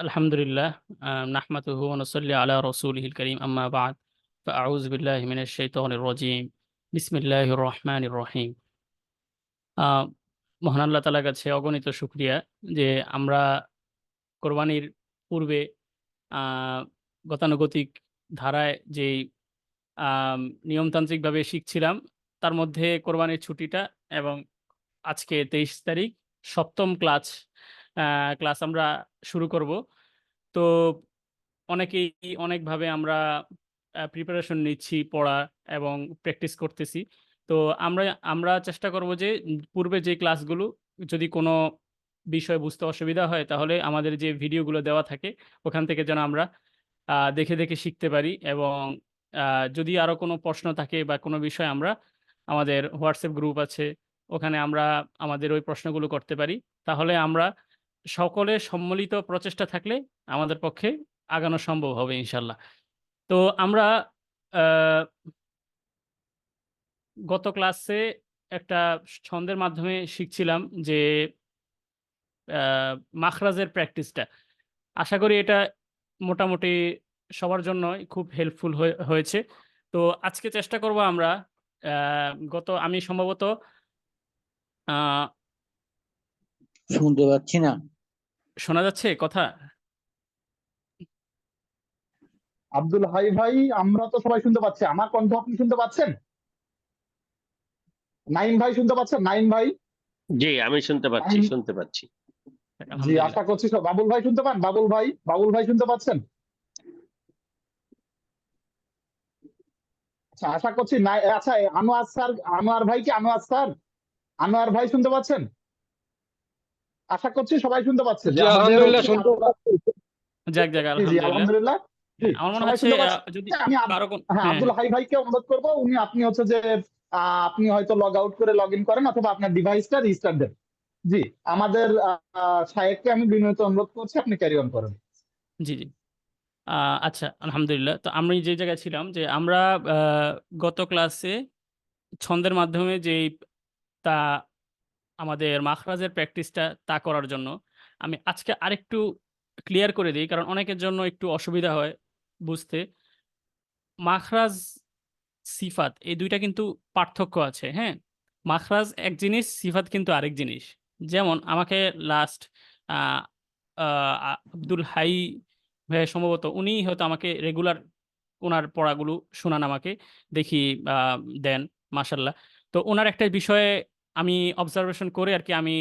আলহামদুলিল্লাহ নাহমাদুহু ওয়া নুসাল্লি আলা রাসূলিহিল কারীম আম্মা বা'দ ফাআউযু বিল্লাহি মিনাশ শাইতানির রাজীম বিসমিল্লাহির রহমানির রহিম। আহ, মহান আল্লাহ তাআলার কাছে অগণিত শুকরিয়া যে আমরা কোরবানির পূর্বে আহ, গতানুগতিক ধারায় যেই নিয়মতান্ত্রিকভাবে শিখছিলাম, তার মধ্যে কোরবানির ছুটিটা এবং আজকে 23 তারিখ সপ্তম ক্লাস আমরা শুরু করব। তো অনেকেই অনেকভাবে আমরা প্রিপারেশন নিচ্ছি, পড়া এবং প্র্যাকটিস করতেছি। তো আমরা আমরা চেষ্টা করব যে পূর্বে যে ক্লাসগুলো, যদি কোনো বিষয় বুঝতে অসুবিধা হয় তাহলে আমাদের যে ভিডিওগুলো দেওয়া থাকে ওখান থেকে যেন আমরা দেখে দেখে শিখতে পারি, এবং যদি আরও কোনো প্রশ্ন থাকে বা কোনো বিষয়, আমরা আমাদের হোয়াটসঅ্যাপ গ্রুপ আছে, ওখানে আমরা আমাদের ওই প্রশ্নগুলো করতে পারি। তাহলে আমরা সকলের সম্মিলিত প্রচেষ্টা থাকলে আমাদের পক্ষে আগানো সম্ভব হবে ইনশাল্লাহ। তো আমরা আহ, গত ক্লাসে একটা ছন্দের মাধ্যমে শিখছিলাম যে মাখরাজের প্র্যাকটিসটা। আশা করি এটা মোটামুটি সবার জন্যই খুব হেল্পফুল হয়েছে। তো আজকে চেষ্টা করব আমরা আমি সম্ভবত আহ, শুনতে পাচ্ছি না। শোনা যাচ্ছে কথা? আব্দুল হাই ভাই, আমরা তো সবাই শুনতে পাচ্ছি। আমার কণ্ঠ আপনি শুনতে পাচ্ছেন? নাইম ভাই শুনতে পাচ্ছেন? নাইম ভাই? জি, আমি শুনতে পাচ্ছি নাইম, শুনতে পাচ্ছি। জি আলহামদুলিল্লাহ। আশা করছি বাবুল ভাই শুনতে পান? বাবুল ভাই, বাবুল ভাই শুনতে পাচ্ছেন? আচ্ছা, আশা করছি নাই। আচ্ছা, আনোয়ার স্যার, আনোয়ার ভাই কি আনোয়ার স্যার, আনোয়ার ভাই শুনতে পাচ্ছেন? আশা করছি সবাই শুনতে পাচ্ছে যে জি আমাদের আলহামদুলিল্লাহ শুনতে যাক যাক, জি জি আলহামদুলিল্লাহ। আলহামদুলিল্লাহ। জি, হ্যাঁ, আমার মনে সবাই হচ্ছে শুনতে পাচ্ছে। যদি আমি কারো হ্যাঁ, হ্যাঁ, আব্দুল হাই ভাইকে অনুরোধ করবো, আপনি হচ্ছে যে আপনি হয়তো লগ আউট করে লগ ইন করেন অথবা আপনার ডিভাইসটা রিস্টার্ট দেন। জি, আমাদের শায়েককে আমি বিনীত অনুরোধ করছি, আপনি ক্যারি অন করেন। জি জি। আচ্ছা, আলহামদুলিল্লাহ। তো আমি যে জায়গায় ছিলাম, যে আমরা আহ, গত ক্লাসে ছন্দের মাধ্যমে যেই তা আমাদের মাখরাজের প্র্যাকটিসটা তা করার জন্য আমি আজকে আরেকটু ক্লিয়ার করে দিই, কারণ অনেকের জন্য একটু অসুবিধা হয় বুঝতে। মাখরাজ, সিফাত, এই দুইটা কিন্তু পার্থক্য আছে। হ্যাঁ, মাখরাজ এক জিনিস, সিফাত কিন্তু আরেক জিনিস। যেমন আমাকে লাস্ট আব্দুল হাই ভাই সম্ভবত, উনি হয়তো আমাকে রেগুলার ওনার পড়াগুলো শোনান আমাকে, দেখি আহ, দেন, মাশাল্লাহ। তো ওনার একটা বিষয়ে আমি অবজারভেশন করে আর কি, আমি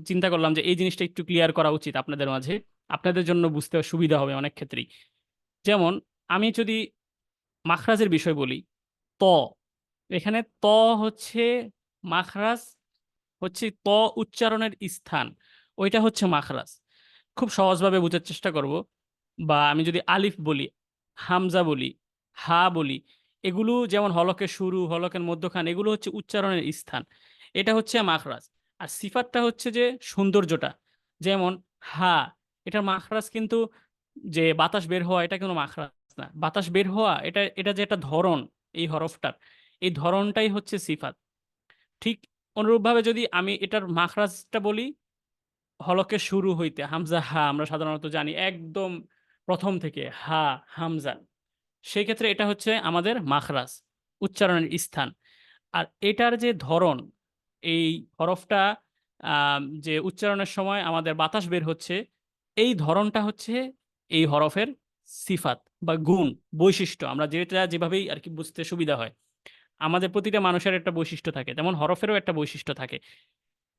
চিন্তা করলাম যে এই জিনিসটা একটু ক্লিয়ার করা উচিত আপনাদের মাঝে, আপনাদের জন্য বুঝতে সুবিধা হবে অনেক ক্ষেত্রেই। যেমন আমি যদি মাখরাজের বিষয় বলি, ত, এখানে ত হচ্ছে মাখরাজ, হচ্ছে ত উচ্চারণের স্থান, ওইটা হচ্ছে মাখরাজ। খুব সহজভাবে বোঝার চেষ্টা করব। বা আমি যদি আলিফ বলি, হামজা বলি, হা বলি, এগুলো যেমন হলকের শুরু, হলকের মধ্যখান, এগুলো হচ্ছে উচ্চারণের স্থান, এটা হচ্ছে মাখরাজ। আর সিফাতটা হচ্ছে যে সৌন্দর্যটা। যেমন হা, এটার মাখরাজ কিন্তু যে বাতাস বের হওয়া, এটা কোনো মাখরাজ না। বাতাস বের হওয়া, এটা এটা যে একটা ধরন, এই হরফটার এই ধরনটাই হচ্ছে সিফাত। ঠিক অনুরূপভাবে যদি আমি এটার মাখরাজটা বলি, হলকের শুরু হইতে হামজা হা, আমরা সাধারণত জানি একদম প্রথম থেকে হা, হামজা, সেই ক্ষেত্রে এটা হচ্ছে আমাদের মাখরাজ, উচ্চারণের স্থান। আর এটার যে ধরন, এই হরফটা যে উচ্চারণের সময় আমাদের বাতাস বের হচ্ছে, এই ধরনটা হচ্ছে এই হরফের সিফাত বা গুণ, বৈশিষ্ট্য, আমরা যেটা যেভাবেই আর কি বুঝতে সুবিধা হয়। আমাদের প্রতিটা মানুষের একটা বৈশিষ্ট্য থাকে, তেমন হরফেরও একটা বৈশিষ্ট্য থাকে।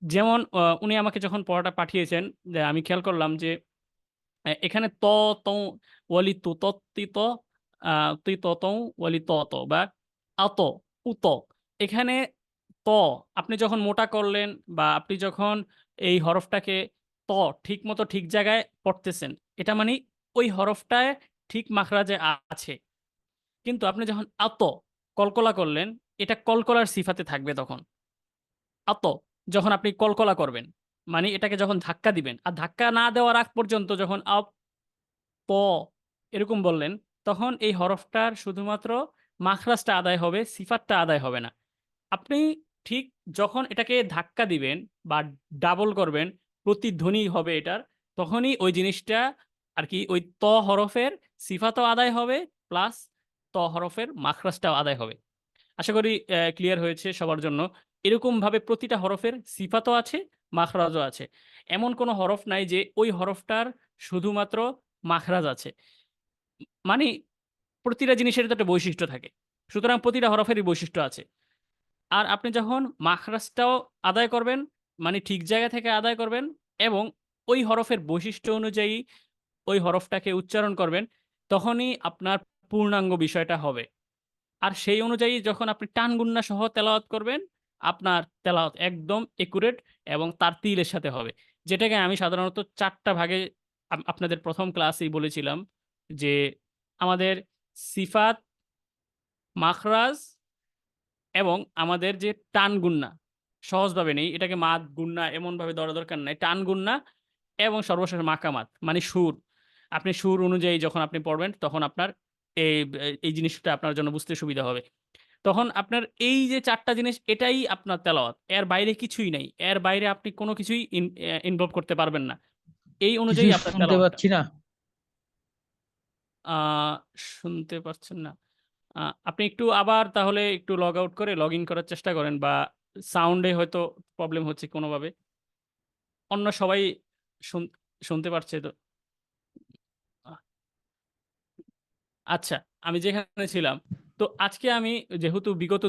যেমন উনি আমাকে যখন পড়াটা পাঠিয়েছেন, যে আমি খেয়াল করলাম যে এখানে ত, ত, ওয়ালি তু তি ত, তুই ত, ওয়ালি ত বা আত, উত, এখানে ত আপনি যখন মোটা করলেন, বা আপনি যখন এই হরফটাকে ত ঠিক মতো ঠিক জায়গায় পড়তেছেন, এটা মানে ওই হরফটায় ঠিক মাখরাজে আছে। কিন্তু আপনি যখন আত কলকলা করলেন, এটা কলকলার সিফাতে থাকবে তখন। আত যখন আপনি কলকলা করবেন, মানে এটাকে যখন ধাক্কা দিবেন, আর ধাক্কা না দেওয়ার আগ পর্যন্ত যখন আপ, প, এরকম বললেন, তখন এই হরফটার শুধুমাত্র মাখরাজটা আদায় হবে, সিফাতটা আদায় হবে না। আপনি ঠিক যখন এটাকে ধাক্কা দিবেন বা ডাবল করবেন, প্রতিধ্বনি হবে এটার, তখনই ওই জিনিসটা আর কি ওই ত হরফের সিফাতও আদায় হবে প্লাস ত হরফের মাখরাজটাও আদায় হবে। আশা করি ক্লিয়ার হয়েছে সবার জন্য। এরকম ভাবে প্রতিটা হরফের সিফাতও আছে, মাখরাজও আছে। এমন কোনো হরফ নাই যে ওই হরফটার শুধুমাত্র মাখরাজ আছে। মানে প্রতিটা জিনিসের তো একটা বৈশিষ্ট্য থাকে, সুতরাং প্রতিটা হরফেরই বৈশিষ্ট্য আছে। আর আপনি যখন মাখরাজটাও আদায় করবেন, মানে ঠিক জায়গা থেকে আদায় করবেন, এবং ওই হরফের বৈশিষ্ট্য অনুযায়ী ওই হরফটাকে উচ্চারণ করবেন, তখনই আপনার পূর্ণাঙ্গ বিষয়টা হবে। আর সেই অনুযায়ী যখন আপনি টান গুন্না সহ তেলাওয়াত করবেন, আপনার তেলাওয়াত একদম একুরেট এবং তার তিলের সাথে হবে। যেটাকে আমি সাধারণত 4টা ভাগে আপনাদের প্রথম ক্লাসেই বলেছিলাম যে আমাদের সিফাত, মাখরাজ এবং আমাদের যে টান গুন্না, সহজভাবে নেই, এটাকে মাদ গুন্না এমনভাবে ধরা দরকার নাই, টান গুন্না এবং সর্বশেষ মাকামাত মানে সুর। আপনি সুর অনুযায়ী যখন আপনি পড়বেন তখন আপনার এই এই জিনিসটা আপনার জন্য বুঝতে সুবিধা হবে। তখন আপনার এই যে 4টা জিনিস, এটাই আপনার তেলাওয়াত, এর বাইরে কিছুই নাই, এর বাইরে আপনি কোনো কিছুই ইনভলভ করতে পারবেন না। এই কিছু অনুযায়ী আপনার শুনতে তেলাওয়াতটা। পাচ্ছি না। শুনতে পাচ্ছেন না? আপনি একটু আবার তাহলে একটু লগ আউট করে লগ ইন করার চেষ্টা করেন, বা সাউন্ডে হয়তো প্রবলেম হচ্ছে কোনোভাবে। অন্য সবাই শুন- শুনতে পারছে তো? আহ, আচ্ছা, আমি যেখানে ছিলাম, তো আজকে আমি যেহেতু বিগত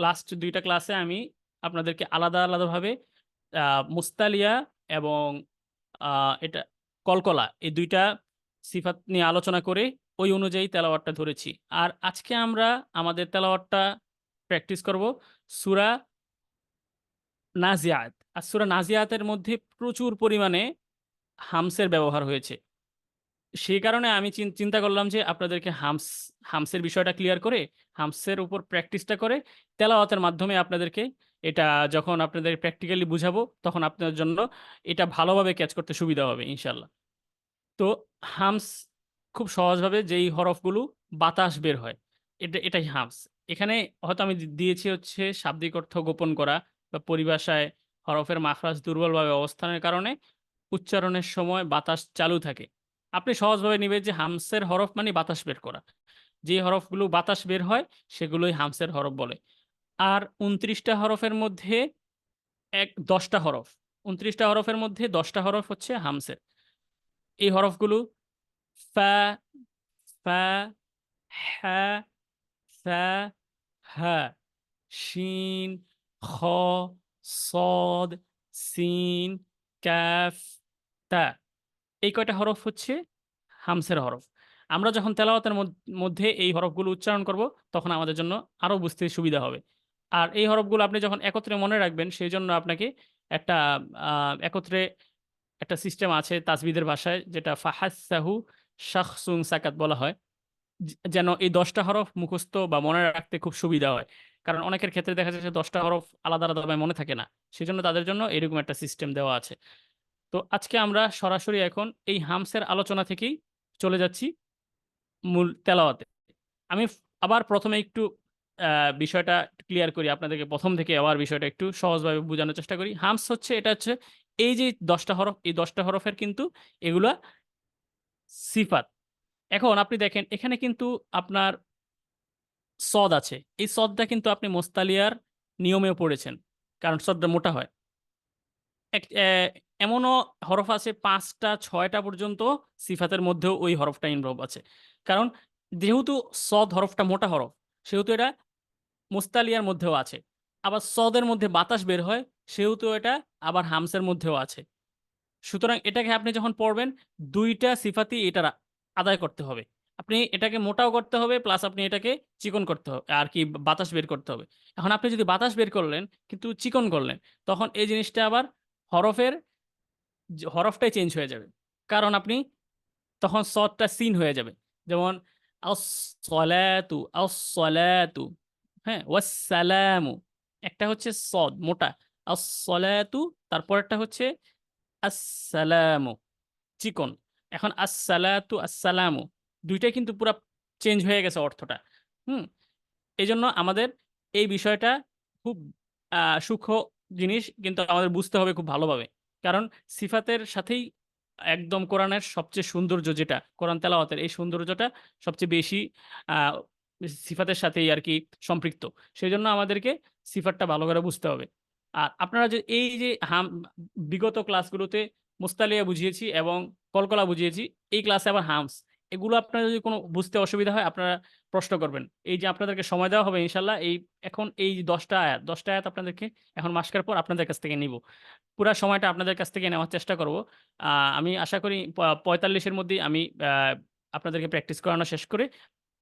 লাস্ট 2টা ক্লাসে আমি আপনাদেরকে আলাদা আলাদাভাবে মুস্তালিয়া এবং এটা কলকলা, এই 2টা সিফাত নিয়ে আলোচনা করে ওই অনুযায়ী তেলাওয়াতটা ধরেছি। আর আজকে আমরা আমাদের তেলাওয়াতটা প্র্যাকটিস করব সূরা নাজিয়াত। আর সূরা নাজিয়াতের মধ্যে প্রচুর পরিমাণে হামসের ব্যবহার হয়েছে। সেই কারণে আমি চিন্তা করলাম যে আপনাদেরকে হামসের বিষয়টা ক্লিয়ার করে, হামসের উপর প্র্যাকটিসটা করে তেলাওয়াতের মাধ্যমে আপনাদেরকে এটা যখন আপনাদের প্র্যাকটিক্যালি বুঝাবো, তখন আপনার জন্য এটা ভালোভাবে ক্যাচ করতে সুবিধা হবে ইনশাল্লাহ। তো হামস খুব সহজভাবে যেই হরফগুলো বাতাস বের হয়, এটাই হামস। এখানে হয়তো আমি দিয়েছি হচ্ছে শাব্দিক অর্থ গোপন করা, বা পরিভাষায় হরফের মাখরাজ দুর্বলভাবে অবস্থানের কারণে উচ্চারণের সময় বাতাস চালু থাকে। আপনি সহজভাবে নিবেন যে হামসের হরফ মানে বাতাস বের করা। যে হরফগুলো বাতাস বের হয় সেগুলোই হামসের হরফ বলে। আর 29টা হরফের মধ্যে 10টা হরফ, 29টা হরফের মধ্যে 10টা হরফ হচ্ছে হামসের। এই হরফগুলো ফা, ফা, হা, সা, হা, শিন, খ, সদ, সিন, কাফ, তা। এই কয়টা হরফ হচ্ছে হামসের হরফ। আমরা যখন তেলাওয়াতের মধ্যে এই হরফগুলো উচ্চারণ করব, তখন আমাদের জন্য আরো বুঝতে সুবিধা হবে। আর এই হরফগুলো আপনি যখন একত্রে মনে রাখবেন, সেই জন্য আপনাকে একটা একত্রে একটা সিস্টেম আছে তাসবিদের ভাষায়, যেটা ফাহাসাহু শাখসুন সাকাত বলা হয়, যেন এই 10টা হরফ মুখস্থ বা মনে রাখতে খুব সুবিধা হয়। কারণ অনেকের ক্ষেত্রে দেখা যাচ্ছে 10টা হরফ আলাদা আলাদাভাবে মনে থাকে না, সেজন্য তাদের জন্য এরকম একটা সিস্টেম দেওয়া আছে। তো আজকে আমরা সরাসরি এখন এই হামসের আলোচনা থেকেই চলে যাচ্ছি মূল তেলাওয়াতে। আমি আবার প্রথমে একটু বিষয়টা ক্লিয়ার করি আপনাদেরকে, প্রথম থেকে আবার বিষয়টা একটু সহজভাবে বোঝানোর চেষ্টা করি। হামস হচ্ছে, এটা হচ্ছে এই যে 10টা হরফ, এই 10টা হরফের কিন্তু এগুলা সিফাত। এখন আপনি দেখেন এখানে কিন্তু আপনার সদ আছে, এই সদটা কিন্তু আপনি মোস্তালিয়ার নিয়মেও পড়েছেন, কারণ সদটা মোটা হয়। এমনও হরফ আছে 5টা 6টা পর্যন্ত সিফাতের মধ্যেও ওই হরফটা ইনভলভ আছে। কারণ যেহেতু সদ হরফটা মোটা হরফ, সেহেতু এটা মুস্তালিয়ার মধ্যেও আছে। আবার সদের মধ্যে বাতাস বের হয়, সেহেতু এটা আবার হামসের মধ্যেও আছে। সুতরাং এটাকে আপনি যখন পড়বেন, 2টা সিফাতই এটার আদায় করতে হবে। আপনি এটাকে মোটাও করতে হবে, প্লাস আপনি এটাকে চিকন করতে হবে, আর কি বাতাস বের করতে হবে। এখন আপনি যদি বাতাস বের করলেন কিন্তু চিকন করলেন, তখন এই জিনিসটা আবার হরফের হরফটাই চেঞ্জ হয়ে যাবে। কারণ আপনি তখন সদটা সিন হয়ে যাবে। যেমন আস-সলাতু, আস-সলাতু, হ্যাঁ, ওয়াস-সালামু। একটা হচ্ছে সদ মোটা, আস-সলাতু, তারপরেরটা হচ্ছে আসসালামু, চিকন। এখন আসসালাতু, আসসালামু, দুইটাই কিন্তু পুরা চেঞ্জ হয়ে গেছে অর্থটা। হুম এই জন্য আমাদের এই বিষয়টা খুব সূক্ষ্ম জিনিস, কিন্তু আমাদের বুঝতে হবে খুব ভালোভাবে। কারণ সিফাতের সাথেই একদম কোরআনের সবচেয়ে সৌন্দর্য যেটা কোরআন তেলাওয়াতের এই সৌন্দর্যটা সবচেয়ে বেশি আহ, সিফাতের সাথেই আর কি সম্পৃক্ত। সেই জন্য আমাদেরকে সিফাতটা ভালো করে বুঝতে হবে। আর আপনারা যে এই যে বিগত ক্লাসগুলোতে মুস্তালিয়া বুঝিয়েছি এবং কলকলা বুঝিয়েছি, এই ক্লাসে আবার হামস, এগুলো আপনারা যদি কোনো বুঝতে অসুবিধা হয় আপনারা প্রশ্ন করবেন। এই যে আপনাদেরকে সময় দেওয়া হবে ইনশাল্লাহ, এই এখন এই 10টা আয়াত আপনাদেরকে এখন মাসকার পর আপনাদের কাছ থেকে নিব। পুরো সময়টা আপনাদের কাছ থেকে নেওয়ার চেষ্টা করব। আমি আশা করি 45-এর মধ্যেই আমি আপনাদেরকে প্র্যাকটিস করানো শেষ করে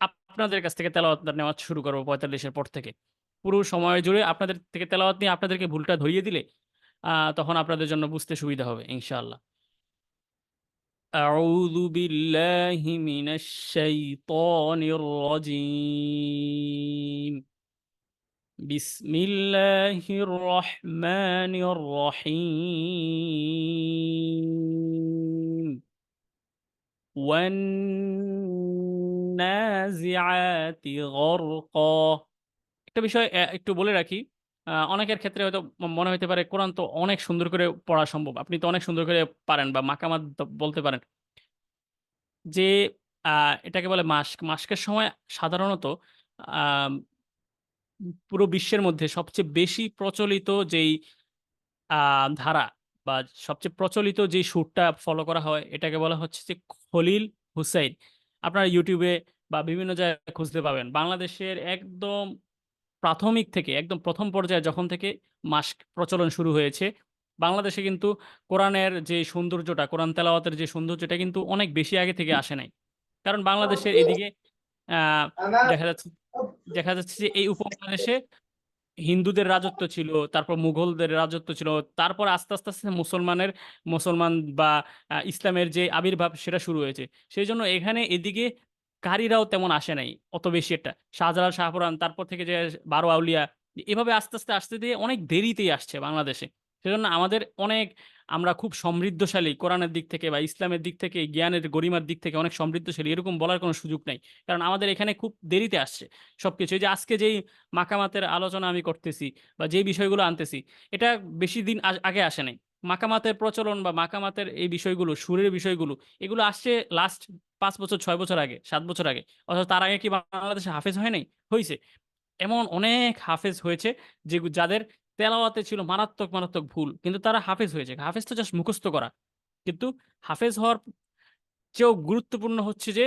আপনাদের কাছ থেকে তেলাওয়াত নেওয়া শুরু করবো 45-এর পর থেকে। পুরো সময় জুড়ে আপনাদের থেকে তেলাওয়াত নিয়ে আপনাদেরকে ভুলটা ধরিয়ে দিলে তখন আপনাদের জন্য বুঝতে সুবিধা হবে ইনশাআল্লাহ। أعوذ بالله من الشيطان الرجيم بسم الله الرحمن الرحيم والنازعات غرقا। একটা বিষয় একটু বলে রাখি, অনেকের ক্ষেত্রে হয়তো মনে হতে পারে কোরআন তো অনেক সুন্দর করে পড়া সম্ভব, আপনি তো অনেক সুন্দর করে পারেন বা মাকামাত বলতে পারেন, যে এটাকে বলে মাস্ক। মাস্কের সময় সাধারণত আহ, পুরো বিশ্বের মধ্যে সবচেয়ে বেশি প্রচলিত যেই ধারা বা সবচেয়ে প্রচলিত যে সুরটা ফলো করা হয় এটাকে বলা হচ্ছে যে খলিল হুসাইন। আপনারা ইউটিউবে বা বিভিন্ন জায়গায় খুঁজতে পাবেন। বাংলাদেশের একদম প্রাথমিক থেকে একদম প্রথম পর্যায়ে যখন থেকে মাস্ক প্রচলন শুরু হয়েছে, বাংলাদেশে কিন্তু কোরআনের যে সৌন্দর্যটা, কোরআন তেলাওয়াতের যে সৌন্দর্যটা কিন্তু অনেক বেশি আগে থেকে আসে নাই। কারণ বাংলাদেশের এদিকে আহ দেখা যাচ্ছে দেখা যাচ্ছে যে এই উপমহাদেশে হিন্দুদের রাজত্ব ছিল, তারপর মুঘলদের রাজত্ব ছিল, তারপর আস্তে আস্তে আস্তে মুসলমান বা ইসলামের যে আবির্ভাব সেটা শুরু হয়েছে। সেই জন্য এখানে এদিকে কারীরাও তেমন আসে নাই অত বেশি একটা। শাহজালাল শাহপুরান, তারপর থেকে যে 12 আউলিয়া, এভাবে আস্তে আস্তে আসতে দিয়ে অনেক দেরিতেই আসছে বাংলাদেশে। সেজন্য আমাদের অনেক, আমরা খুব সমৃদ্ধশালী কোরআনের দিক থেকে বা ইসলামের দিক থেকে, জ্ঞানের গরিমার দিক থেকে অনেক সমৃদ্ধশালী, এরকম বলার কোনো সুযোগ নাই। কারণ আমাদের এখানে খুব দেরিতে আসছে সবকিছু। এই যে আজকে যেই মাকামাতের আলোচনা আমি করতেছি বা যে বিষয়গুলো আনতেছি, এটা বেশি দিন আগে আসে নাই। মাকামাতের প্রচলন বা মাকামাতের এই বিষয়গুলো, সুরের বিষয়গুলো, এগুলো আসছে লাস্ট 5 বছর, 6 বছর আগে, 7 বছর আগে। অথচ তার আগে কি বাংলাদেশে হাফেজ হয় নাই? হয়েছে। এমন অনেক হাফেজ হয়েছে যে যাদের তেলাওয়াতে ছিল মারাত্মক মারাত্মক ভুল, কিন্তু তারা হাফেজ হয়েছে। হাফেজ তো জাস্ট মুখস্থ করা, কিন্তু হাফেজ হওয়ার চেয়েও গুরুত্বপূর্ণ হচ্ছে যে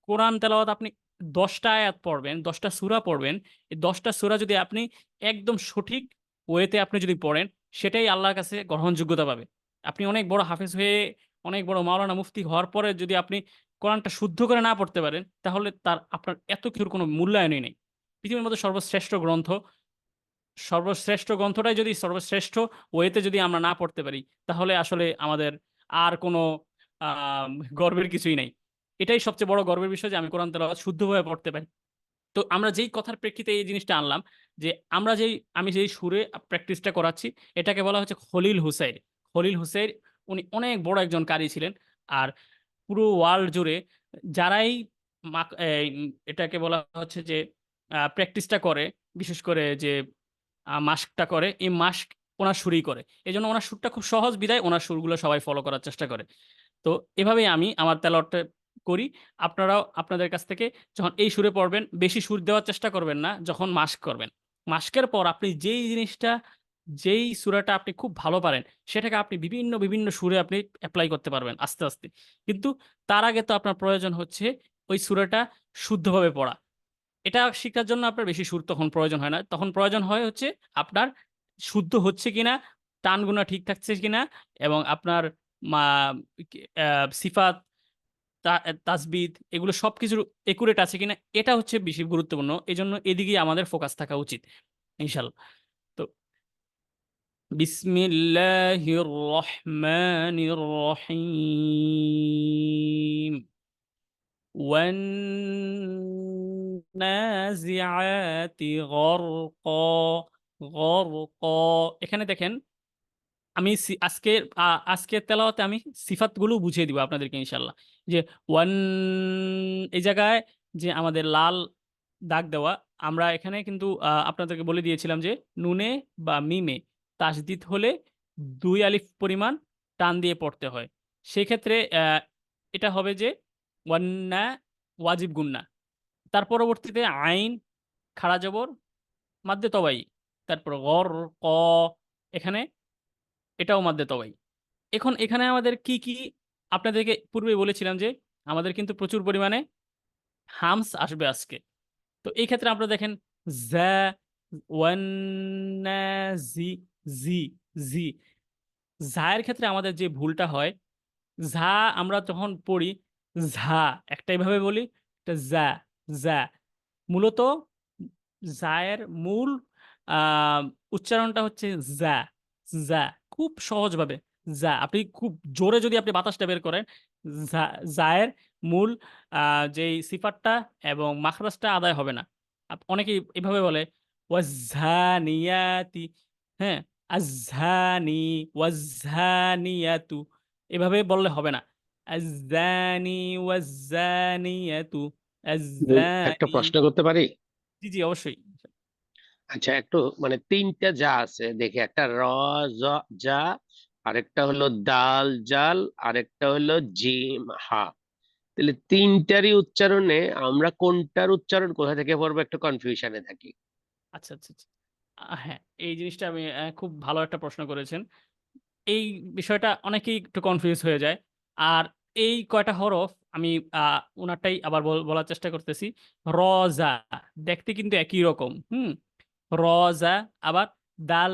কোরআন তেলাওয়াত আপনি 10টা আয়াত পড়বেন, 10টা সূরা পড়বেন। এই 10টা সূরা যদি আপনি একদম সঠিক ওয়েতে আপনি যদি পড়েন, সেটাই আল্লাহর কাছে গ্রহণযোগ্যতা পাবে। আপনি অনেক বড় হাফেজ হয়ে, অনেক বড় মাওলানা মুফতি হওয়ার পরে যদি আপনি কোরআনটা শুদ্ধ করে না পড়তে পারেন, তাহলে আপনার এত কিছুর কোনো মূল্যায়নই নেই। পৃথিবীর মধ্যে সর্বশ্রেষ্ঠ গ্রন্থটাই যদি সর্বশ্রেষ্ঠ ওয়েতে যদি আমরা না পড়তে পারি, তাহলে আসলে আমাদের আর কোনো আহ গর্বের কিছুই নাই। এটাই সবচেয়ে বড় গর্বের বিষয় যে আমি কোরআন তেলাওয়াত শুদ্ধভাবে পড়তে পারি। তো আমরা যেই কথার প্রেক্ষিতে এই জিনিসটা আনলাম, যে আমি যেই সুরে প্র্যাকটিসটা করাচ্ছি, এটাকে বলা হচ্ছে খলিল হুসাইন। খলিল হুসাইন উনি অনেক বড় একজন কারি ছিলেন। আর পুরো ওয়ার্ল্ড জুড়ে যারাই এটাকে বলা হচ্ছে যে প্র্যাকটিসটা করে, বিশেষ করে যে মাস্কটা করে, এই মাস্ক ওনার সুরেই করে। এই জন্য ওনার সুরটা খুব সহজ বিধায় ওনার সুরগুলো সবাই ফলো করার চেষ্টা করে। তো এভাবেই আমি আমার তেলাওয়াতটা করি। আপনারাও আপনাদের কাছ থেকে যখন এই সুরে পড়বেন, বেশি সুর দেওয়ার চেষ্টা করবেন না যখন মাস্ক করবেন। মাস্কের পর আপনি যেই সুরাটা আপনি খুব ভালো পারেন, সেটাকে আপনি বিভিন্ন বিভিন্ন সুরে আপনি অ্যাপ্লাই করতে পারবেন আস্তে আস্তে। কিন্তু তার আগে তো আপনার প্রয়োজন হচ্ছে ওই সুরাটা শুদ্ধভাবে পড়া। এটা শেখার জন্য আপনার বেশি সুর তখন প্রয়োজন হয় না, তখন প্রয়োজন হয় হচ্ছে আপনার শুদ্ধ হচ্ছে কিনা, টানগুনা ঠিক থাকছে কিনা, এবং আপনার মা সিফাত, তাসবিদ, এগুলো সবকিছু একুরেট আছে কিনা, এটা হচ্ছে বেশি গুরুত্বপূর্ণ। এই জন্য এদিকেই আমাদের ফোকাস থাকা উচিত ইনশাল্লাহ। তো বিসমিল্লাহির রহমানির রহিম ওয়ান্নাজিআতি গরকা। গরকা, এখানে দেখেন আমি আজকের তেলাওয়াতে আমি সিফাতগুলো বুঝিয়ে দিব আপনাদেরকে ইনশাল্লাহ। যে ওয়ান, এই জায়গায় যে আমাদের লাল দাগ দেওয়া, আমরা এখানে কিন্তু আপনাদেরকে বলে দিয়েছিলাম যে নুনে বা মিমে তাসদিদ হলে 2 আলিফ পরিমাণ টান দিয়ে পড়তে হয়। সেই ক্ষেত্রে এটা হবে যে ওয়ান্না ওয়াজিব গুন্না। তার পরবর্তীতে আইন খাড়া জবর মাদ্দে তবাই, তারপর গর ক, এখানে এটাও মাদ্দে তবাই। এখন এখানে আমাদের কি কি আপনাদেরকে পূর্বে বলেছিলাম যে আমাদের কিন্তু প্রচুর পরিমাণে হামস আসবে আজকে। তো এই ক্ষেত্রে আপনারা দেখেন যা, ওয়ান্না, জি, জি, জি। ঝায়ের ক্ষেত্রে আমাদের যে ভুলটা হয়, ঝা আমরা যখন পড়ি ঝা একটাই ভাবে বলি, এটা যা, যা। মূলত জায়ের মূল আহ, উচ্চারণটা হচ্ছে যা, যা। খুব সহজভাবে যা, আপনি খুব জোরে যদি আপনি বাতাসটা বের করেন, জায়ের মূল যেই সিফাতটা এবং মাখরাজটা আদায় হবে না। অনেকেই এভাবে বলে ওয়াজ্জানিয়াতি, হ্যাঁ, আজ্জানি, ওয়াজ্জানিয়াতু, এভাবে বললে হবে না। আজ্জানি ওয়াজ্জানিয়াতু, একটা আজ্জানি। প্রশ্ন করতে পারি? জি জি অবশ্যই। আচ্ছা, একটু মানে তিনটা যা আছে দেখি, একটা যা, আরেকটা হলো দাল জাল, আরেকটা হলো জিম হা। তাহলে তিনটারই উচ্চারণে আমরা কোনটার উচ্চারণ কোথা থেকে পড়বো একটু কনফিউশনে থাকি। আচ্ছা আচ্ছা আচ্ছা। হ্যাঁ, এই জিনিসটা আমি খুব ভালো একটা প্রশ্ন করেছেন। এই বিষয়টা অনেকেই একটু কনফিউজ হয়ে যায়। আর এই কয়টা হরফ আমি ওনারটাই আবার বলার চেষ্টা করতেছি। রজা দেখতে কিন্তু একই রকম, রজা, আবার দাল,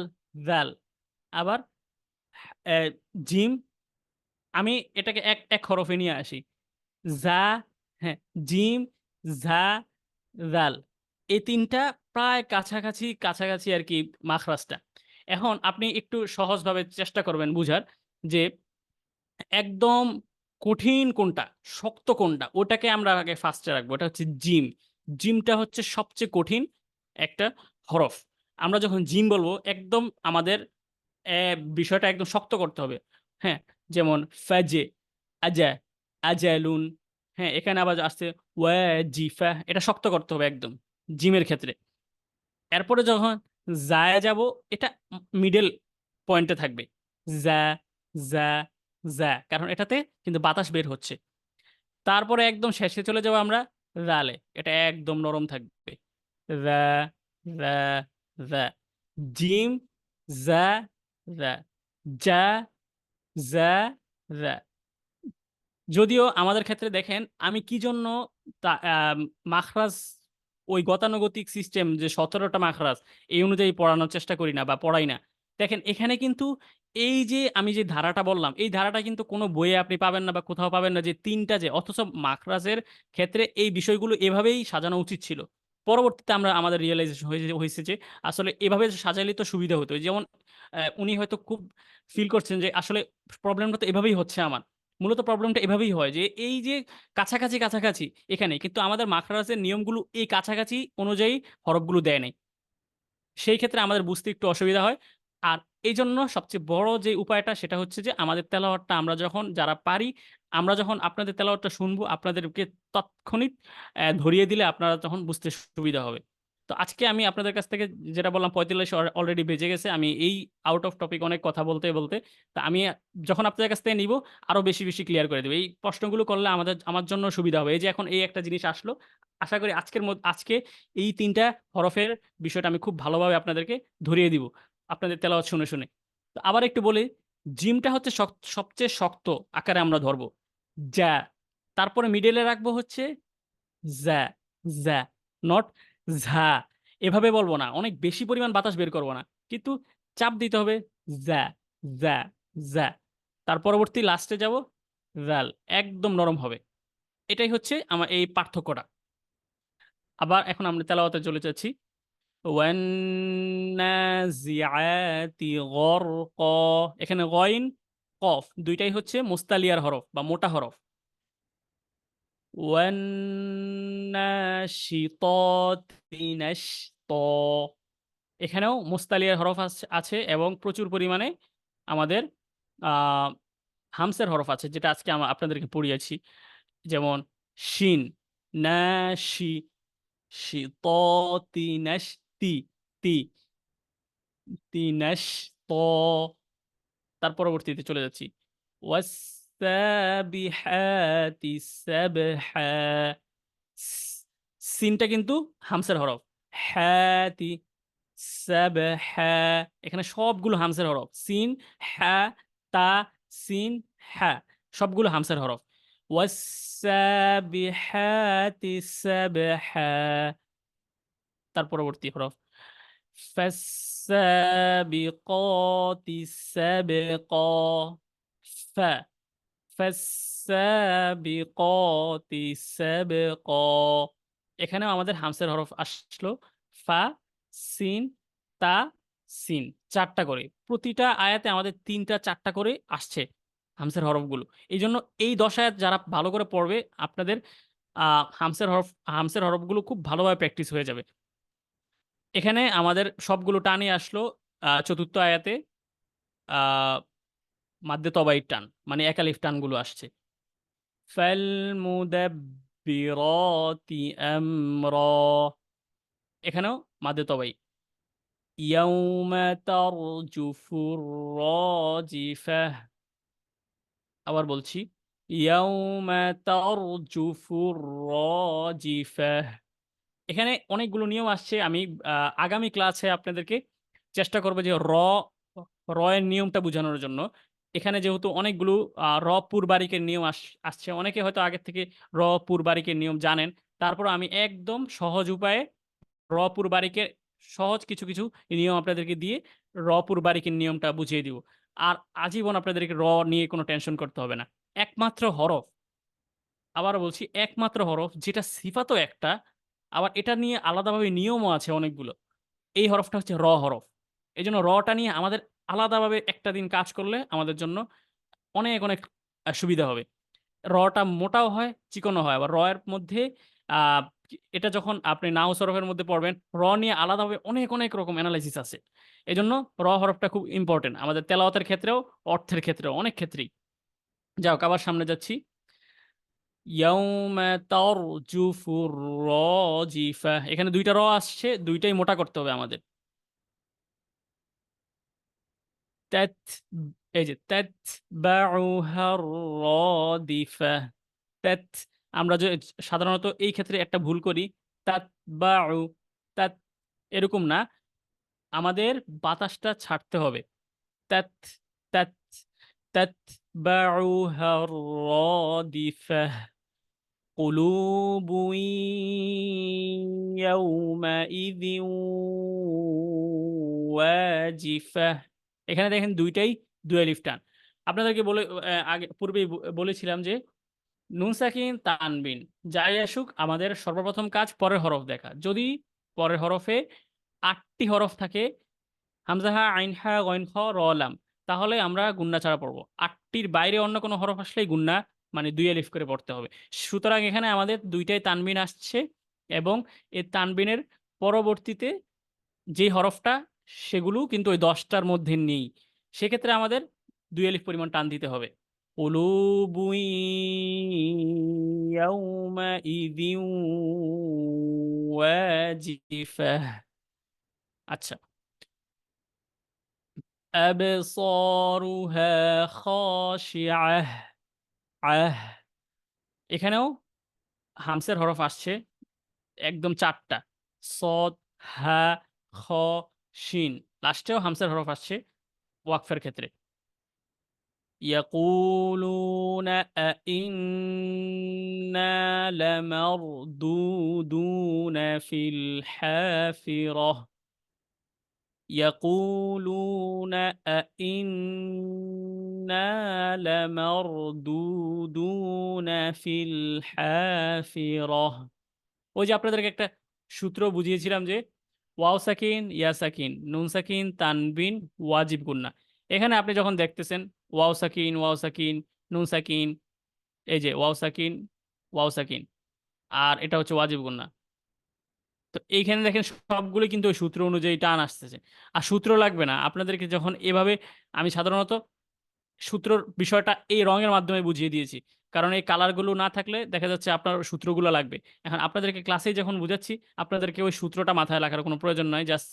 দাল, আবার জিম। আমি এটাকে এক এক হরফে নিয়ে আসি। যা, হ্যাঁ, জিম, ঝা, জাল। এই তিনটা প্রায় কাছাকাছি কাছাকাছি আর কি মাখরাজটা। এখন আপনি একটু সহজভাবে চেষ্টা করবেন বুঝার যে একদম কঠিন কোনটা, শক্ত কোনটা, ওটাকে আমরা আগে ফার্স্টে রাখবো। ওটা হচ্ছে জিম। জিমটা হচ্ছে সবচেয়ে কঠিন একটা হরফ। আমরা যখন জিম বলবো একদম আমাদের বিষয়টা একদম শক্ত করতে হবে। হ্যাঁ, যেমন ফাজে, আজা, আজালুন। হ্যাঁ, এখানে আবার আসছে ওয়াজিফা, এটা শক্ত করতে হবে একদম জিমের ক্ষেত্রে। এরপরে যখন জায় যাব, এটা মিডল পয়েন্টে থাকবে। যা, যা, যা, কারণ এটাতে কিন্তু বাতাস বের হচ্ছে। তারপরে একদম শেষে চলে যাবো আমরা রালে, এটা একদম নরম থাকবে। রা, রা, রা। জিম, যা, রা, যা, যা, রা। যদিও আমাদের ক্ষেত্রে দেখেন আমি কি জন্য মাখরাজ, ওই গতানুগতিক সিস্টেম যে 17টা মাখরাজ এই অনুযায়ী পড়ানোর চেষ্টা করি না বা পড়াই না। দেখেন এখানে কিন্তু এই যে আমি যে ধারাটা বললাম, এই ধারাটা কিন্তু কোনো বইয়ে আপনি পাবেন না বা কোথাও পাবেন না, যে তিনটা যে, অথচ মাখরাজের ক্ষেত্রে এই বিষয়গুলো এভাবেই সাজানো উচিত ছিল। পরবর্তীতে আমরা আমাদের রিয়েলাইজেশন হয়েছে যে আসলে এভাবে সাজাইলে তো সুবিধা হতো। যেমন উনি হয়তো খুব ফিল করছেন যে আসলে প্রবলেমটা তো এভাবেই হচ্ছে আমার। মূলত প্রবলেমটা এভাবেই হয় যে এই যে কাছাকাছি কাছাকাছি এখানে কিন্তু আমাদের মাখরাজের নিয়মগুলো এই কাছাকাছি অনুযায়ী হরফগুলো দেয় নাই। সেই ক্ষেত্রে আমাদের বুঝতে একটু অসুবিধা হয়। আর এই জন্য সবচেয়ে বড় যে উপায়টা সেটা হচ্ছে যে আমাদের তেলাওয়াতটা আমরা যখন যারা পারি, আমরা যখন আপনাদের তেলাওয়াতটা শুনবো, আপনাদেরকে তৎক্ষণিক ধরিয়ে দিলে আপনারা তখন বুঝতে সুবিধা হবে। তো আজকে আমি আপনাদের কাছ থেকে যেটা বললাম 45 অলরেডি বেজে গেছে, আমি এই আউট অফ টপিক অনেক কথা বলতে বলতে, তা আমি যখন আপনাদের কাছ থেকে নিব আরো বেশি বেশি ক্লিয়ার করে দেবো। এই প্রশ্নগুলো করলে আমার জন্য সুবিধা হবে। এই যে এখন এই একটা জিনিস আসলো, আশা করি আজকে এই তিনটা হরফের বিষয়টা আমি খুব ভালোভাবে আপনাদেরকে ধরিয়ে দিব আপনাদের তেলাওয়াত শুনে শুনে। তো আবার একটু বলি, জিমটা হচ্ছে সবচেয়ে শক্ত আকারে আমরা ধরবো, যা। তারপরে মিডলে রাখবো হচ্ছে যা, যা, নট ঝা। এভাবে বলবো না, অনেক বেশি পরিমাণ বাতাস বের করবো না, কিন্তু চাপ দিতে হবে যা, যা, যা। তার পরবর্তী লাস্টে যাব জাল, একদম নরম হবে। এটাই হচ্ছে আমার এই পার্থক্যটা। আবার এখন আমরা তেলাওয়াতে চলে যাচ্ছি। ওয়ান্নাজিআতি গরক। এখানে গইন, কফ দুইটাই হচ্ছে মুস্তালিয়ার হরফ বা মোটা হরফ। ওয়ান্নাশিতাতি নাশত, এখানেও মুস্তালিয়ার হরফ আছে এবং প্রচুর পরিমাণে আমাদের আহ হামসের হরফ আছে, যেটা আজকে আপনাদেরকে পড়িয়েছি। যেমন শিন, নাশি, শিতাতি নাশতি, তি, তিনাশ ত। তার পরবর্তীতে চলে যাচ্ছি ওয়াস, ফাসাবিহাতি সাবহা। সিনটা কিন্তু হামসের হরফ। হ্যাতি সাবহা, এখানে সবগুলো হামসের হরফ। সিন, হা, তা, সিন, হা, সবগুলো হামসের হরফ। ওয়াসাবিহাতি সাবহা, তার পরবর্তী হরফ ফাসাবিকাতি সাবকা। ফা, ফাসাবিকাতি সাবকা। এখানেও আমাদের হামসের হরফ আসলো। ফা, সিন, তা, সিন, ৪টা করে। প্রতিটা আয়াতে আমাদের ৩টা ৪টা করে আসছে হামসের হরফগুলো। এই জন্য এই ১০ আয়াত যারা ভালো করে পড়বে, আপনাদের হামসের হরফগুলো খুব ভালোভাবে প্র্যাকটিস হয়ে যাবে। এখানে আমাদের সবগুলো টানই আসলো। চতুর্থ আয়াতে মাদ্দে তবাইর টান, মানে একালিফ টানগুলো আসছে। ফালমুদাব্বিরাতি আমরা, এখানেও মাদ্দে তবাই। ইয়াউমা তারজুফুর রাজিফাহ, আবার বলছি, ইয়াউমা তারজুফুর রাজিফাহ। এখানে অনেকগুলো নিয়ম আসছে। আমি আগামী ক্লাসে আপনাদেরকে চেষ্টা করব যে র এর নিয়মটা বোঝানোর জন্য। এখানে যেহেতু অনেকগুলো র পুরবারিকের নিয়ম আসছে, অনেকে হয়তো আগের থেকে র পুরবারিকের নিয়ম জানেন। তারপর আমি একদম সহজ উপায়ে র পুরবারিকের সহজ কিছু কিছু নিয়ম আপনাদেরকে দিয়ে র পুরবারিকের নিয়মটা বুঝিয়ে দিব। আর আজীবন আপনাদেরকে র নিয়ে কোনো টেনশন করতে হবে না। একমাত্র হরফ, আবারও বলছি, একমাত্র হরফ যেটা সিফাতও একটা, আবার এটা নিয়ে আলাদাভাবে নিয়মও আছে অনেকগুলো। এই হরফটা হচ্ছে র হরফ। এজন্য রটা নিয়ে আমাদের আলাদাভাবে একটা দিন কাজ করলে আমাদের জন্য অনেক অনেক সুবিধা হবে। রটা মোটাও হয়, চিকনও হয়। আবার র এর মধ্যে এটা যখন আপনি নাহু সরফের মধ্যে পড়বেন, র নিয়ে আলাদাভাবে অনেক অনেক রকম অ্যানালাইসিস আছে। এজন্য র হরফটা খুব ইম্পর্টেন্ট আমাদের তেলাওয়াতের ক্ষেত্রেও, অর্থের ক্ষেত্রেও, অনেক ক্ষেত্রেই। যাই হোক, আবার সামনে যাচ্ছি। ইয়াউমা তারজুফুর রাজিফা, এখানে ২টা র আসছে, ২টাই মোটা করতে হবে আমাদের। তাত, এই যে তাতবাউহার রাদিফা। তাত, আমরা যে সাধারণত এই ক্ষেত্রে একটা ভুল করি, তাতবাউ, তাত, এরকম না, আমাদের বাতাসটা ছাড়তে হবে। তাত, তাত, তাতবাউহার রাদিফা। قلوب يومئذ واجفة। এখানে দেখেন ২টাই ২ আলিফ টান। আপনাদেরকে আগে পূর্বেই বলেছিলাম যে নুন সাকিন তানবিন যাই আসুক, আমাদের সর্বপ্রথম কাজ পরের হরফ দেখা। যদি পরের হরফে ৮টি হরফ থাকে, হামজা, হা, আইন, হা, গইন, খ, র, লাম, তাহলে আমরা গুন্না ছাড়া পড়বো। ৮টির বাইরে অন্য কোনো হরফ আসলেই গুন্না, মানে ২ আলিফ করে পড়তে হবে। সুতরাং এখানে আমাদের ২টাই তানবিন আসছে, এবং এই তানবিনের পরবর্তীতে যে হরফটা, সেগুলো কিন্তু ওই ১০টার মধ্যে নেই। সেক্ষেত্রে আমাদের ২ আলিফ পরিমাণ টান দিতে হবে। কুলুবুন ইয়াউমাইযিন ওয়াজিফাহ। আচ্ছা, আবসারুহা খাশিআহ, আহ, এখানেও হামসের হরফ আসছে একদম ৪টা। সদ, হা, খ, শিন, লাস্টেও হামসের হরফ আসছে ওয়াকফের ক্ষেত্রে। يقولون أئنا لمردودون في الحافرة। يقولون أئنا لمردودون في الحافرة। ওই যে আপনাদেরকে একটা সূত্র বুঝিয়েছিলাম যে ওয়াও সাকিন, ইয়া সাকিন, নুন সাকিন, তানবিন, ওয়াজিব গুন্না। এখানে আপনি যখন দেখতেছেন ওয়াও সাকিন, ওয়াও সাকিন, নুন সাকিন, এই যে ওয়াও সাকিন, ওয়াও সাকিন, আর এটা হচ্ছে ওয়াজিব গুন্না। তো এইখানে দেখেন সবগুলো কিন্তু ওই সূত্র অনুযায়ী টান আসতেছে। আর সূত্র লাগবে না আপনাদেরকে, যখন এভাবে আমি সাধারণত সূত্রর বিষয়টা এই রঙের মাধ্যমে বুঝিয়ে দিয়েছি, কারণ এই কালারগুলো না থাকলে দেখা যাচ্ছে আপনার সূত্রগুলো লাগবে। এখন আপনাদেরকে ক্লাসেই যখন বুঝাচ্ছি, আপনাদেরকে ওই সূত্রটা মাথায় রাখার কোনো প্রয়োজন নয়, জাস্ট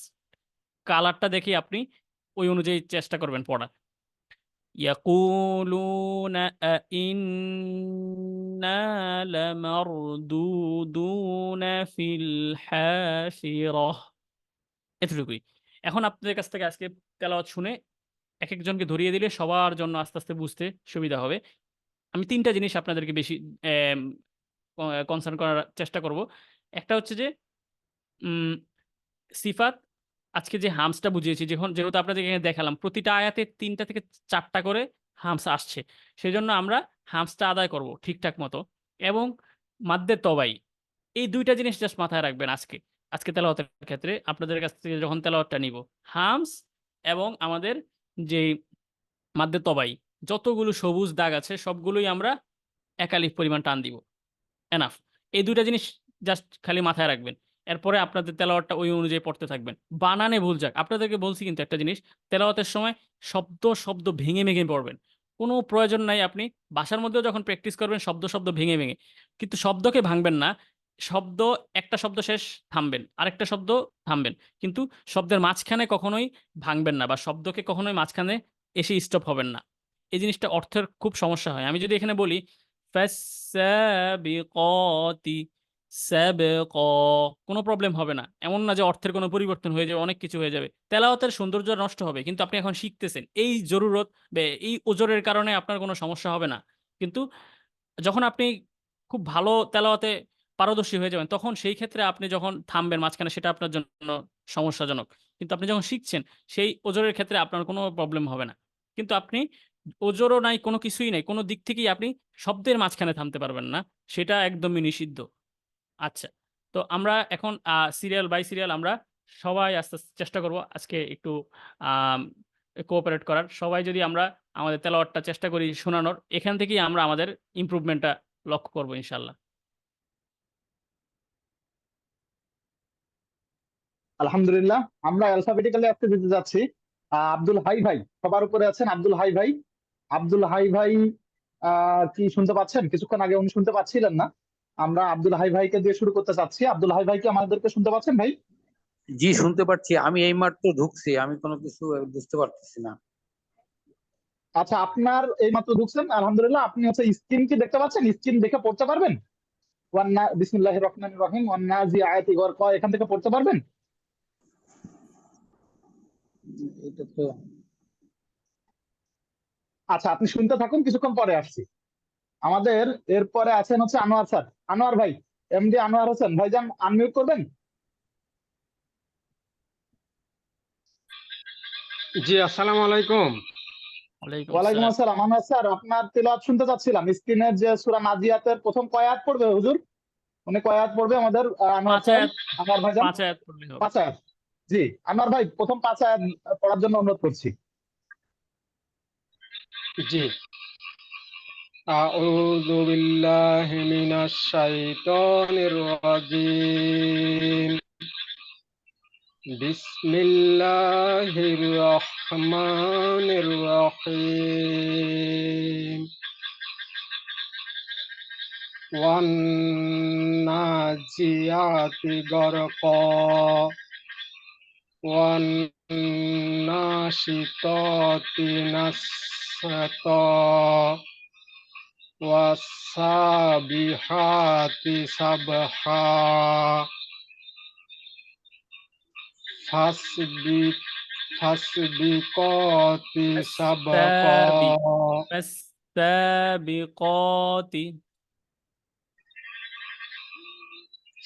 কালারটা দেখে আপনি ওই অনুযায়ী চেষ্টা করবেন পড়ার। ইয়াকুলুনা আইন্না লামারদুদুনা ফিল হাফিরাহ। এতটুকুই। এখন আপনাদের কাছ থেকে আজকে তেলাওয়াত শুনে এক একজনকে ধরিয়ে দিলে সবার জন্য আস্তে আস্তে বুঝতে সুবিধা হবে। আমি ৩টা জিনিস আপনাদেরকে বেশি কনসার্ন করার চেষ্টা করব। একটা হচ্ছে যে উম সিফাত, আজকে যে হামসটা বুঝিয়েছি, যেহেতু আপনাদেরকে এখানে দেখালাম প্রতিটা আয়াতে ৩টা থেকে ৪টা করে হামস আসছে। সেজন্য আমরা হামসটা আদায় করব ঠিকঠাক মতো, এবং মাদ্দে তবাই, এই ২টা জিনিস জাস্ট মাথায় রাখবেন আজকে তেলাওয়াতের ক্ষেত্রে আপনাদের কাছ থেকে যখন তেলাওয়াতটা নিব। হামস এবং আমাদের যেই মাদ্দে তবাই, যতগুলো সবুজ দাগ আছে সবগুলোই আমরা এক আলিফ পরিমাণ টান দিব। এনাফ। এই ২টা জিনিস জাস্ট খালি মাথায় রাখবেন। এরপরে আপনাদের তেলাওয়াতটা ওই অনুযায়ী পড়তে থাকবেন। বানানে ভুল যাক। আপনাদেরকে বলছি কিন্তু একটা জিনিস, তেলাওয়াতের সময় শব্দ ভেঙে, ভেঙে পড়বেন। কোনো প্রয়োজন নাই আপনি বাসার মধ্যেও যখন প্র্যাকটিস করবেন শব্দ ভেঙে, ভেঙে। কিন্তু শব্দকে ভাঙবেন না। একটা শব্দ শেষ থামবেন, আরেকটা শব্দ থামবেন। কিন্তু শব্দের মাঝখানে কখনোই ভাঙবেন না, বা শব্দকে কখনোই মাঝখানে এসে স্টপ হবেন না। এই জিনিসটা অর্থের খুব সমস্যা হয়। আমি যদি এখানে বলি ফাসসাবিকাতি সাবকা, কোনো প্রবলেম হবে না। এমন না যে অর্থের কোনো পরিবর্তন হয়ে যাবে, অনেক কিছু হয়ে যাবে। তেলাওয়াতের সৌন্দর্য নষ্ট হবে। কিন্তু আপনি এখন শিখতেছেন। এই জরুরত বা এই ওজরের কারণে আপনার কোনো সমস্যা হবে না। কিন্তু যখন আপনি খুব ভালো তেলাওয়াতে পারদর্শী হয়ে যাবেন, তখন সেই ক্ষেত্রে আপনি যখন থামবেন মাঝখানে সেটা আপনার জন্য সমস্যাজনক। কিন্তু আপনি যখন শিখছেন সেই ওজরের ক্ষেত্রে আপনার কোনো প্রবলেম হবে না। কিন্তু আপনি ওজরও নাই, কোনো কিছুই নাই, কোনো দিক থেকেই আপনি শব্দের মাঝখানে থামতে পারবেন না। সেটা একদমই নিষিদ্ধ। আচ্ছা। তো আমরা এখন সিরিয়াল বাই সিরিয়াল আমরা সবাই আস্তে, আস্তে চেষ্টা করব আজকে একটু আম কোঅপারেট করার। সবাই যদি আমরা আমাদের তেলাওয়াতটা চেষ্টা করি শোনানোর, এখান থেকেই আমরা আমাদের ইমপ্রুভমেন্টটা লক্ষ্য করব ইনশাআল্লাহ। আলহামদুলিল্লাহ, আমরা অ্যালফাবেটিক্যালি আজকে দিতে যাচ্ছি। আব্দুল হাই ভাই সবার উপরে আছেন। আব্দুল হাই ভাই, আব্দুল হাই ভাই কি শুনতে পাচ্ছেন? কিছুক্ষণ আগে উনি শুনতে পাচ্ছিলেন না। আমরা আব্দুল হাই ভাইকে দিয়ে শুরু করতে চাচ্ছি। আব্দুল হাই ভাই কি আমাদেরকে শুনতে পাচ্ছেন ভাই? জি, শুনতে পাচ্ছি। আমি এইমাত্র ঢুকছি, আমি কোনো কিছু বুঝতে পারতেছি না। আচ্ছা, আপনার এইমাত্র ঢুকছেন, আলহামদুলিল্লাহ। আপনি হচ্ছে স্ক্রিন কি দেখতে পাচ্ছেন? স্ক্রিন দেখে পড়তে পারবেন? বিসমিল্লাহির রহমানির রহিম ওয়ান্নাজিআতি গরকা, এখান থেকে পড়তে পারবেন? এটা তো আচ্ছা, আপনি শুনতে থাকুন, কিছুক্ষণ পরে আসছি। আমাদের এরপরে আছেন হচ্ছে আনোয়ার স্যার। আনোয়ার ভাই, এমডি আনোয়ার হোসেন ভাইজান, আনমিউট করবেন? জি, আসসালামু আলাইকুম। ওয়ালাইকুম ওয়ালাইকুম আসসালাম। আসসালাম। আনোয়ার স্যার, আপনার তেলাওয়াত শুনতে চাচ্ছিলাম। স্ক্রিনের যে সূরা নাজিয়াতের প্রথম কয় আয়াত পড়বে হুজুর? উনি কয় আয়াত পড়বে আমাদের আনোয়ার ৫ স্যার, আয়াত আনোয়ার ভাইজান? ৫ আয়াত পড়লেই হবে। 5 আয়াত। জি, আনোয়ার ভাই প্রথম 5 আয়াত পড়ার জন্য অনুরোধ করছি। জি, আউযু বিল্লাহি মিনাশ শাইতানির রাজিম। বিসমিল্লাহির রহমানির রহিম। ওয়ান নাজিয়াতি গরকা ওয়ান নাশিতাতি নাশতা ওয়াসাবিহাতি সাবহা ফাসবি ফাসবিকতি সাবকা ফাসসাবিকাতি।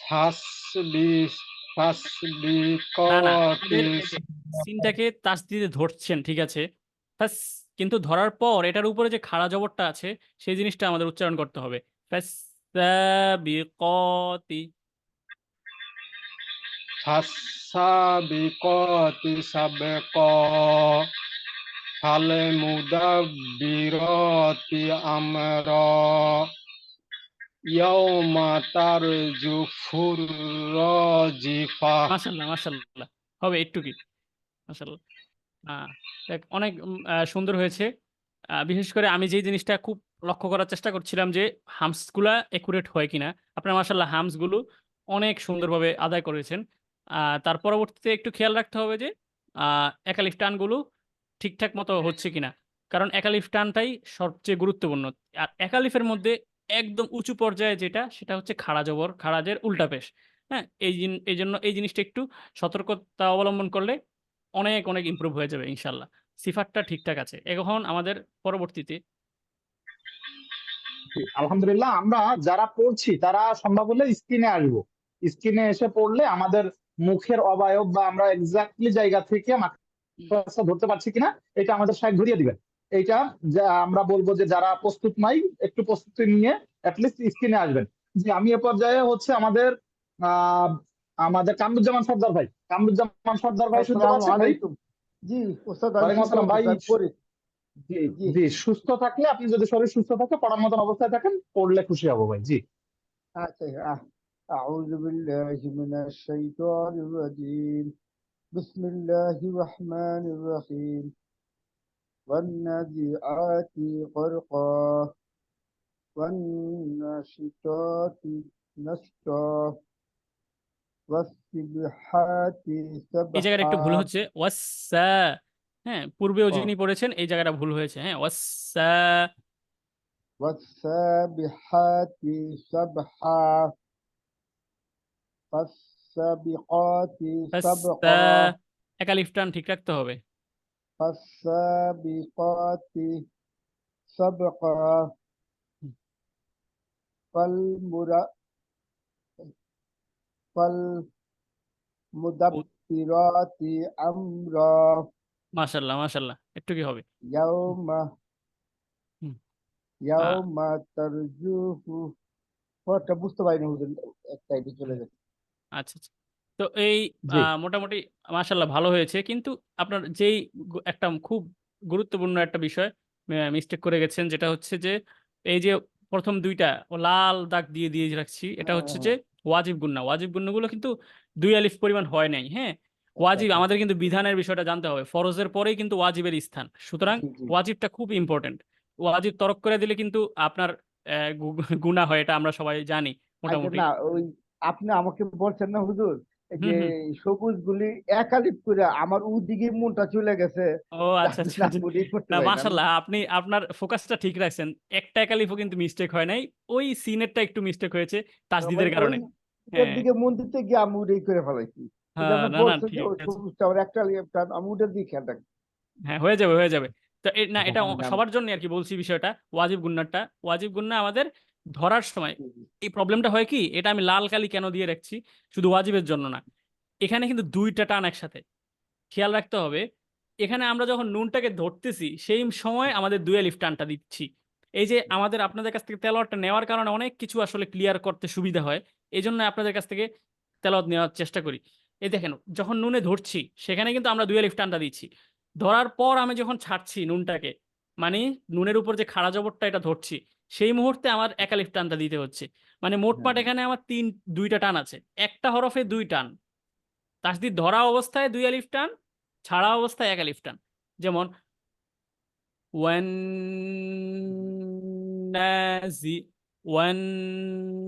ফাসবি না, না, ফাসবিকতি আমাদের এই যে সিনটাকে তাসদিদে ধরছেন, ঠিক আছে? ফাস, কিন্তু ধরার পর এটার উপরে যে খাড়া জবরটা আছে সেই জিনিসটা আমাদের উচ্চারণ করতে হবে। ফাসসাবিকাতি। ফাসসাবিকতি সাবকা ফালমুদাব্বিরাতি আমরা ইয়াউমা তারজুফুর রাজিফা। মাশাআল্লাহ, মাশাআল্লাহ। হবে একটু কি? মাশাআল্লাহ। দেখ, অনেক সুন্দর হয়েছে। বিশেষ করে আমি যেই জিনিসটা খুব লক্ষ্য করার চেষ্টা করছিলাম যে হামসগুলা একুরেট হয় কিনা। আপনার মাশাআল্লাহ হামসগুলো অনেক সুন্দরভাবে আদায় করেছেন। তার পরবর্তীতে একটু খেয়াল রাখতে হবে যে একালিফ টানগুলো ঠিকঠাক মতো হচ্ছে কিনা। কারণ একালিফ টানটাই সবচেয়ে গুরুত্বপূর্ণ। আর একালিফের মধ্যে একদম উঁচু পর্যায়ে যেটা সেটা হচ্ছে খাড়া জবর, খাড়াজের উল্টা পেশ। হ্যাঁ, এই জন্য এই জিনিসটা একটু সতর্কতা অবলম্বন করলে অনেক অনেক ইমপ্রুভ হয়ে যাবে ইনশাল্লাহ। সিফাতটা ঠিকঠাক আছে। এখন আমাদের পরবর্তীতে আলহামদুলিল্লাহ, আমরা যারা পড়ছি তারা সম্ভব হলে স্ক্রিনে আসবো। স্ক্রিনে এসে পড়লে আমাদের মুখের অবয়ব বা আমরা এক্স্যাক্টলি জায়গা থেকে মাকড়সা ধরতে পারছি কিনা এটা আমাদের সাহেব ধরিয়ে দিবেন। এইটা আমরা বলবো যে যারা প্রস্তুত নাই একটু প্রস্তুতি নিয়ে অ্যাটলিস্ট স্ক্রিনে আসবেন। যে আমি এ পর্যায়ে হচ্ছে আহ আমাদের কামরুজ্জামান সর্দার ভাই, কামরুজ্জামান সর্দার ভাই শুনতে আসসালামু পাচ্ছেন ভাই? আলাইকুম। জি ওস্তাদ, আমি ওয়ালাইকুম শুনতে আসসালাম ভাই। পাচ্ছি, স্যার পড়ি। জি জি জি, সুস্থ থাকলে, আপনি যদি শরীর সুস্থ থাকে পড়ার মতন অবস্থায় থাকেন, পড়লে খুশি হবো ভাই। জি আচ্ছা। أعوذ بالله من الشيطان الرجيم. بسم الله الرحمن الرحيم. والنازعات غرقا والناشطات نشطا والسبحات এই জায়গাটা একটু سبحا. ভুল হচ্ছে ওয়াসা। হ্যাঁ, পূর্বেও ও যিনি পড়েছেন এই জায়গাটা ভুল হয়েছে। হ্যাঁ, ওয়াসা। والسابحات سبحا فالسابقات ওয়াসা। سبقا একালিফ টান ঠিক রাখতে হবে। فالسابقات سبقا فالمر فالمدبرات أمرا মাশাল্লাহ মাশাল্লাহ, একটু কি হবে? يوم হুম, আহ, يوم ترجف. ওটা বুঝতে পারিনি হুজুর, এক সাইডে চলে গেছে। আচ্ছা আচ্ছা। তো এই জি মোটামুটি মাশাল্লাহ ভালো হয়েছে, কিন্তু আপনার যেই একটা খুব গুরুত্বপূর্ণ একটা বিষয় মিস্টেক করে গেছেন, যেটা হচ্ছে যে এই যে প্রথম দুইটা ও লাল দাগ দিয়ে দিয়ে রাখছি, এটা হচ্ছে যে হ্যাঁ, ওয়াজিব গুন্না। ওয়াজিব গুন্নাগুলো কিন্তু 2 আলিফ পরিমাণ হয় নাই। হ্যাঁ, আচ্ছা ওয়াজিব আচ্ছা। আমাদের কিন্তু বিধানের বিষয়টা জানতে হবে, ফরজের পরেই কিন্তু ওয়াজিবের স্থান। সুতরাং জি জি। ওয়াজিবটা খুব ইম্পর্টেন্ট। ওয়াজিব তরক করে দিলে কিন্তু আপনার গুনাহ হয়, এটা আমরা সবাই জানি আচ্ছা, মোটামুটি। না ওই আপনি আমাকে বলছেন না হুজুর, এই হুম যে হুম। সবুজ গুলি একালিপ করে আমার ওদিকে মনটা চলে গেছে, ও যার আচ্ছা আচ্ছা জন্য আচ্ছা। আমি ওটাই করতে না পারি না। আমি মাশাল্লাহ, আপনি আপনার ফোকাসটা ঠিক রাখছেন। একটা একালিফও কিন্তু মিস্টেক হয় নাই, ওই সিনেরটা একটু মিস্টেক হয়েছে তাসদিদের মানে ওই কারণে। ওটার হ্যাঁ দিকে মন দিতে গিয়ে আমি ওটাই করে ফেলাইছি। ওই যে হ্যাঁ, আপনি না না বলছেন যে ঠিক ওই আছে। সবুজটা আমার একটা টান, আমি ওটার দিকে খেয়াল রাখি। হ্যাঁ, হয়ে যাবে হয়ে যাবে। তো না, এটা আলহামদুলিল্লাহ। সবার জন্য আর কি বলছি বিষয়টা। ওয়াজিব গুন্নারটা, ওয়াজিব গুন্না আমাদের ধরার সময় জি, জি। এই প্রবলেমটা হয় কি, এটা আমি লাল কালি কেন দিয়ে রাখছি, শুধু ওয়াজিবের জন্য না, এখানে কিন্তু দুইটা টান একসাথে খেয়াল রাখতে হবে। এখানে আমরা যখন নুনটাকে ধরতেছি সেই সময় আমাদের 2 আলিফ টানটা দিচ্ছি। এই যে আমাদের আপনাদের কাছ থেকে তেলাওয়াতটা নেওয়ার কারণে অনেক কিছু আসলে ক্লিয়ার করতে সুবিধা হয়। এই জন্য আপনাদের কাছ থেকে তেলাওয়াত নেওয়ার চেষ্টা করি। এই দেখেন, যখন নুনে ধরছি সেখানে কিন্তু আমরা 2 আলিফ টানটা দিচ্ছি। ধরার পর আমি যখন ছাড়ছি নুনটাকে, মানে নুনের উপর যে খাড়া জবরটা এটা ধরছি, সেই মুহূর্তে আমার 1 আলিফ টানটা দিতে হচ্ছে। মানে হ্যাঁ মোটপাট হ্যাঁ। এখানে আমার দুইটা টান আছে। একটা হরফে 2 টান, তাসদিদ ধরা অবস্থায় 2 আলিফ টান, ছাড়া অবস্থায় 1 আলিফ টান। যেমন ওয়ান্নাজি, ওয়ান্নাজি,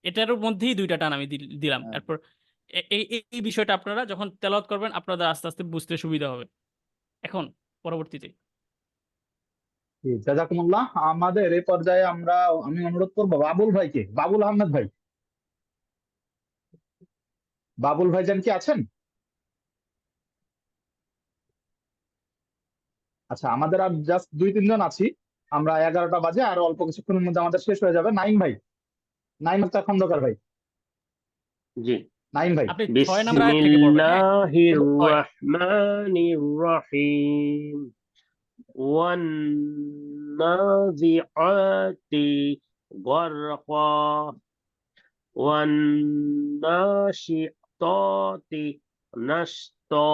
এটার মধ্যেই 2টা টান আমি দিলাম। হ্যাঁ। এরপর এই এই এই বিষয়টা আপনারা যখন তেলাওয়াত করবেন আপনাদের আস্তে আস্তে বুঝতে সুবিধা হবে। এখন পরবর্তীতে জি, জাজাকুমুল্লাহ। আমাদের এই পর্যায়ে আমি অনুরোধ করবো বাবুল ভাইকে, বাবুল আহমেদ ভাই। বাবুল ভাইজান কি আছেন? আচ্ছা, আমাদের আর জাস্ট 2-3 জন আছি। আমরা 11টা বাজে, আর অল্প কিছুক্ষণের মধ্যে আমাদের শেষ হয়ে যাবে। নাইম ভাই, নাইম আক্তার খন্দকার ভাই, জি। নাইম ভাই। আপনি 6 নম্বর আয়াত থেকে পড়বেন। হ্যাঁ, বিসমিল্লাহির 6। রহমানির রহিম। ওয়ান্নাজিআতি গরকা ওয়ান্নাশিতাতি নাশতা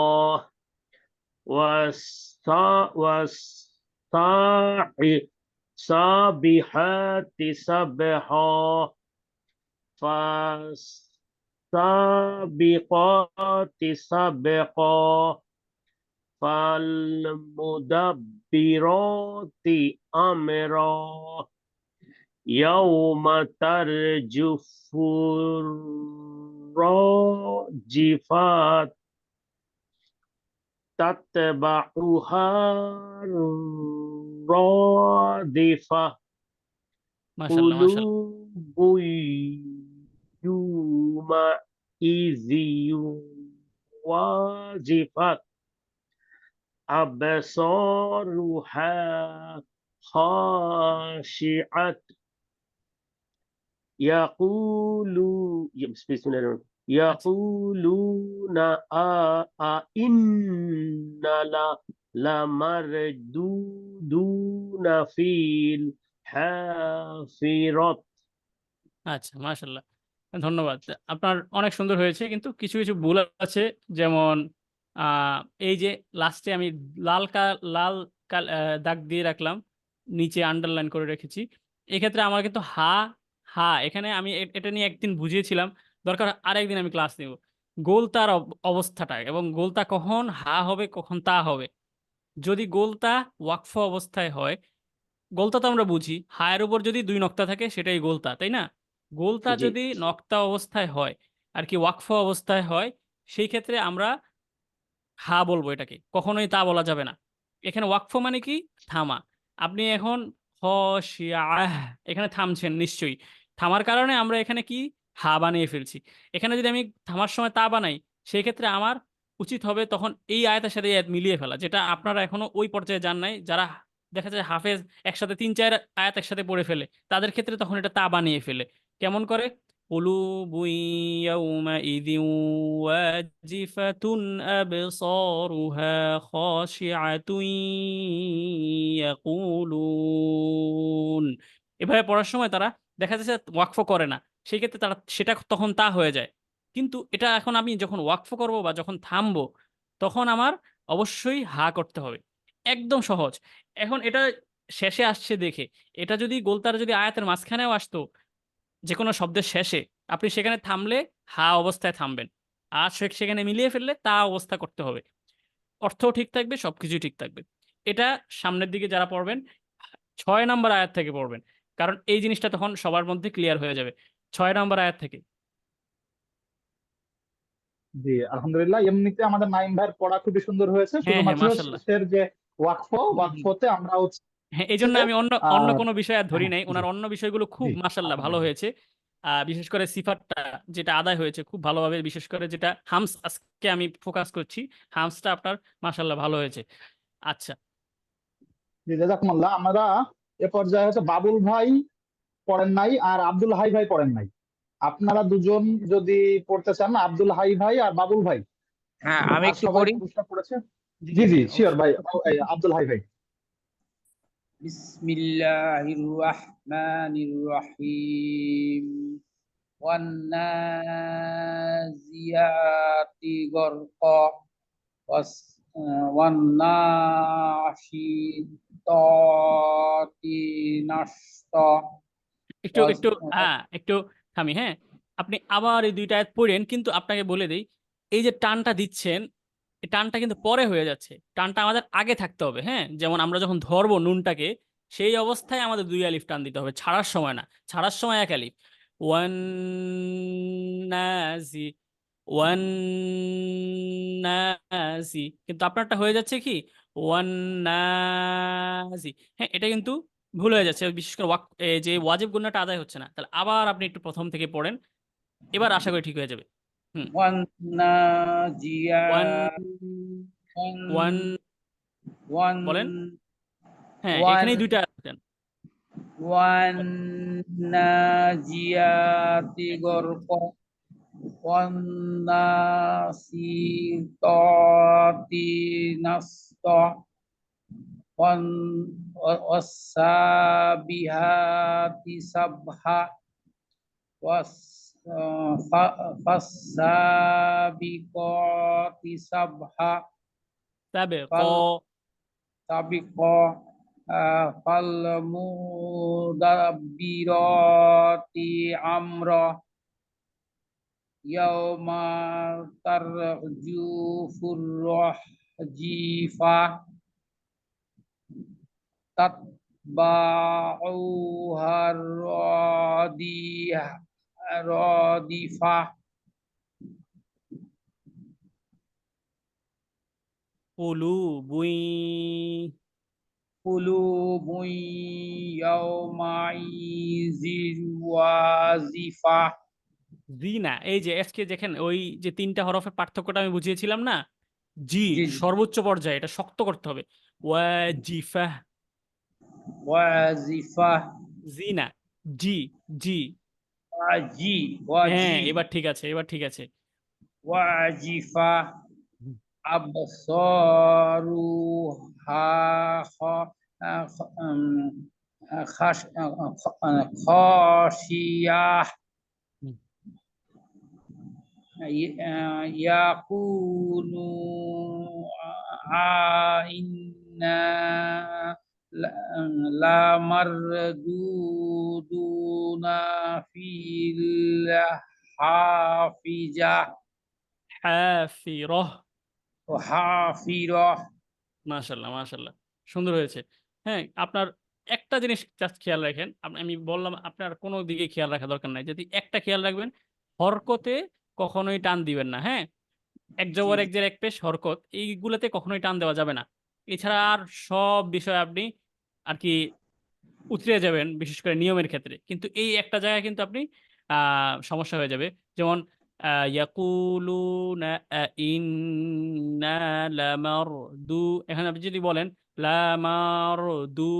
ওয়াসাহি সাবিহাতি সাবহা ফাসাবিকাতি সাবকা ফালমুদাব্বিরাতি আমরা ইয়াউমা তারজুফুর রাজিফাত তাতবাউহা রাদিফা মাশাল্লাহ মাশাল্লাহ। কুলুবু ইউমাইযি ওয়াজিফাত আবসারুহা খাশিআত ইয়াকুলু বিসমিল্লাহির রহমানির রহিম আচ্ছা ইয়াকুলুনা ইন্নালা লামারদুদুনা ফিল হাফিরাত। আচ্ছা মাশাল্লাহ, ধন্যবাদ। আপনার অনেক সুন্দর হয়েছে, কিন্তু কিছু কিছু ভুল আছে। যেমন আহ, এই যে লাস্টে আমি লাল দাগ দিয়ে রাখলাম, নিচে আন্ডারলাইন করে রেখেছি। এক্ষেত্রে আমার কিন্তু হা হা, এখানে আমি এটা নিয়ে একদিন বুঝিয়েছিলাম, দরকার আরেকদিন আমি ক্লাস নেব। গোলতার অবস্থাটা, এবং গোলতা কখন হা হবে কখন তা হবে। যদি গোলতা ওয়াকফ অবস্থায় হয়, গোলতা তো আমরা বুঝি হায়ের উপর যদি দুই নক্তা থাকে সেটাই গোলতা, তাই না? গোলতা জি যদি নক্তা অবস্থায় হয় আর কি ওয়াকফ অবস্থায় হয়, সেই ক্ষেত্রে আমরা হা বলবো, এটাকে কখনোই তা বলা যাবে না। এখানে ওয়াকফ মানে কি? থামা। আপনি এখন হ শিয়াহ, এখানে থামছেন নিশ্চয়ই। থামার কারণে আমরা এখানে কি হা বানিয়ে ফেলছি। এখানে যদি আমি থামার সময় তা বানাই, সেই ক্ষেত্রে আমার উচিত হবে তখন এই আয়াতের সাথে এই আয়াত মিলিয়ে ফেলা, যেটা আপনারা এখনো ওই পর্যায়ে যান নাই। যারা দেখা যায় হাফেজ একসাথে 3-4 আয়াত একসাথে পড়ে ফেলে, তাদের ক্ষেত্রে তখন এটা তা বানিয়ে ফেলে। কেমন করে? قلوب يومئذ واجفة أبصارها خاشعة يقولون, এভাবে পড়ার সময় তারা দেখা যাচ্ছে ওয়াকফ করে না, সেই ক্ষেত্রে তারা সেটা তখন তা হয়ে যায়। কিন্তু এটা এখন আমি যখন ওয়াকফ করব বা যখন থামবো, তখন আমার অবশ্যই হা করতে হবে। একদম সহজ। এখন এটা শেষে আসছে দেখে, এটা যদি গোলতার যদি আয়াতের মাঝখানেও আসতো, যে কোনো শব্দের শেষে, আপনি সেখানে থামলে হা অবস্থায় থামবেন, আর সেখানে মিলিয়ে ফেললে তা অবস্থা করতে হবে। অর্থও ঠিক থাকবে, সবকিছুই ঠিক থাকবে। এটা সামনের দিকে যারা পড়বেন 6 নম্বর আয়াত থেকে পড়বেন, কারণ এই জিনিসটা তখন সবার মধ্যে ক্লিয়ার হয়ে যাবে 6 নম্বর আয়াত থেকে। জি আলহামদুলিল্লাহ, এমনিতে আমাদের নাইম ভাইয়ের পড়া খুবই সুন্দর হয়েছে, হ্যাঁ হ্যাঁ শুধুমাত্র মাশাল্লাহ। শেষের যে ওয়াকফতে আমরা হচ্ছে হ্যাঁ, এই জন্য যে আমি অন্য অন্য কোনো বিষয় আর ধরি হ্যাঁ নাই, জি ওনার অন্য বিষয়গুলো খুব জি মাশাল্লাহ ভালো আলহামদুলিল্লাহ। হয়েছে। বিশেষ করে সিফাতটা যেটা আদায় হয়েছে খুব ভালোভাবে, বিশেষ করে যেটা হামস আজকে আমি ফোকাস করছি, হামসটা আপনার মাশাল্লাহ ভালো হয়েছে। আচ্ছা জি জাযাকুমুল্লাহ। আমরা এ পর্যায়ে হচ্ছে বাবুল ভাই পড়েন নাই আর আব্দুল হাই ভাই পড়েন নাই। আপনারা দুজন যদি পড়তে চান, আব্দুল হাই ভাই আর বাবুল ভাই, হ্যাঁ, আমি আর একটু সবাই পড়ি। পুরস্কার পড়েছে। জি জি জি জি ভাই শিওর অবশ্যই। ভাই, এই আব্দুল হাই ভাই। বিসমিল্লাহির রহমানির রহিম। ওয়ান্নাজিয়াতি গরকা ওয়ান্নাশিতাতি নাশতা একটু একটু একটু থামি, হ্যাঁ। আপনি আবার এই দুইটা আয়াত পড়েন, কিন্তু আপনাকে বলে দেই, এই যে টানটা দিচ্ছেন, এই টানটা কিন্তু পরে হয়ে যাচ্ছে, টানটা আমাদের আগে থাকতে হবে। হ্যাঁ, যেমন আমরা যখন ধরবো নুনটাকে, সেই অবস্থায় আমাদের 2 আলিফ টান দিতে হবে, ছাড়ার সময় না। ছাড়ার সময় 1 আলিফ। ওয়ান নাজি, ওয়ান নাজি, কিন্তু আপনারটা হয়ে যাচ্ছে কি ওয়ান নাজি। হ্যাঁ, এটা কিন্তু ভুল হয়ে যাচ্ছে, বিশেষ করে যে ওয়াজিব গুণাটা আদায় হচ্ছে না। তাহলে আবার আপনি একটু প্রথম থেকে পড়েন, এবার আশা করি ঠিক হয়ে যাবে। হুম। ওয়ান ওয়ান্নাজিয়াত ওয়ান ওয়ান বলেন। হ্যাঁ, ওয়ান এখানেই দুইটা আছেন। ওয়ান্নাজিয়াতি গরকা ওয়ান্নাসিতাতি নাসতা ওয়াসাবিহাতি সাবহা ফাসাবিকাতি সাবহা তবে ক ফাল সাবিকা ফাল মুদাব্বিরাতি আমরা ইয়াউমা তারজুফুর রাজিফা তাতবাউহা রাদিফা কুলুবুই কুলুবুন ইয়াওমাইযিন ওয়াজিফা। জি না, এই যে আজকে দেখেন ওই যে তিনটা হরফের পার্থক্যটা আমি বুঝিয়েছিলাম না, জি জি জি। সর্বোচ্চ পর্যায়ে এটা শক্ত করতে হবে, ওয়াজিফা। ওয়াজিফা। জি না, জি জি। ওয়াজি হ্যাঁ, ওয়াজি এবার ঠিক আছে, এবার ঠিক আছে। ওয়াজিফা। হুম, আবসারুহা খাশিয়াহ হুম। ইয়াকুলু আইন্না লামারদুদুনা ফিল হাফিজা হাফিরহ। ও হাফিরহ। মাশাল্লাহ মাশাল্লাহ, সুন্দর হয়েছে। হ্যাঁ, আপনার একটা জিনিস জাস্ট খেয়াল রাখেন, আমি বললাম আপনার কোনো দিকে খেয়াল রাখা দরকার নাই, যদি একটা খেয়াল রাখবেন, হরকতে কখনোই টান দিবেন না। হ্যাঁ, এক জি জবর জি এক জের এক পেশ হরকত এইগুলোতে কখনোই টান দেওয়া যাবে না। এছাড়া আর সব বিষয় আপনি আর কি উতরে যাবেন, বিশেষ করে নিয়মের ক্ষেত্রে। কিন্তু এই একটা জায়গায় কিন্তু আপনি সমস্যা হয়ে যাবে। যেমন ইয়াকুলুনা ইন্না লামারদু, এখানে আপনি যদি বলেন লামারদু,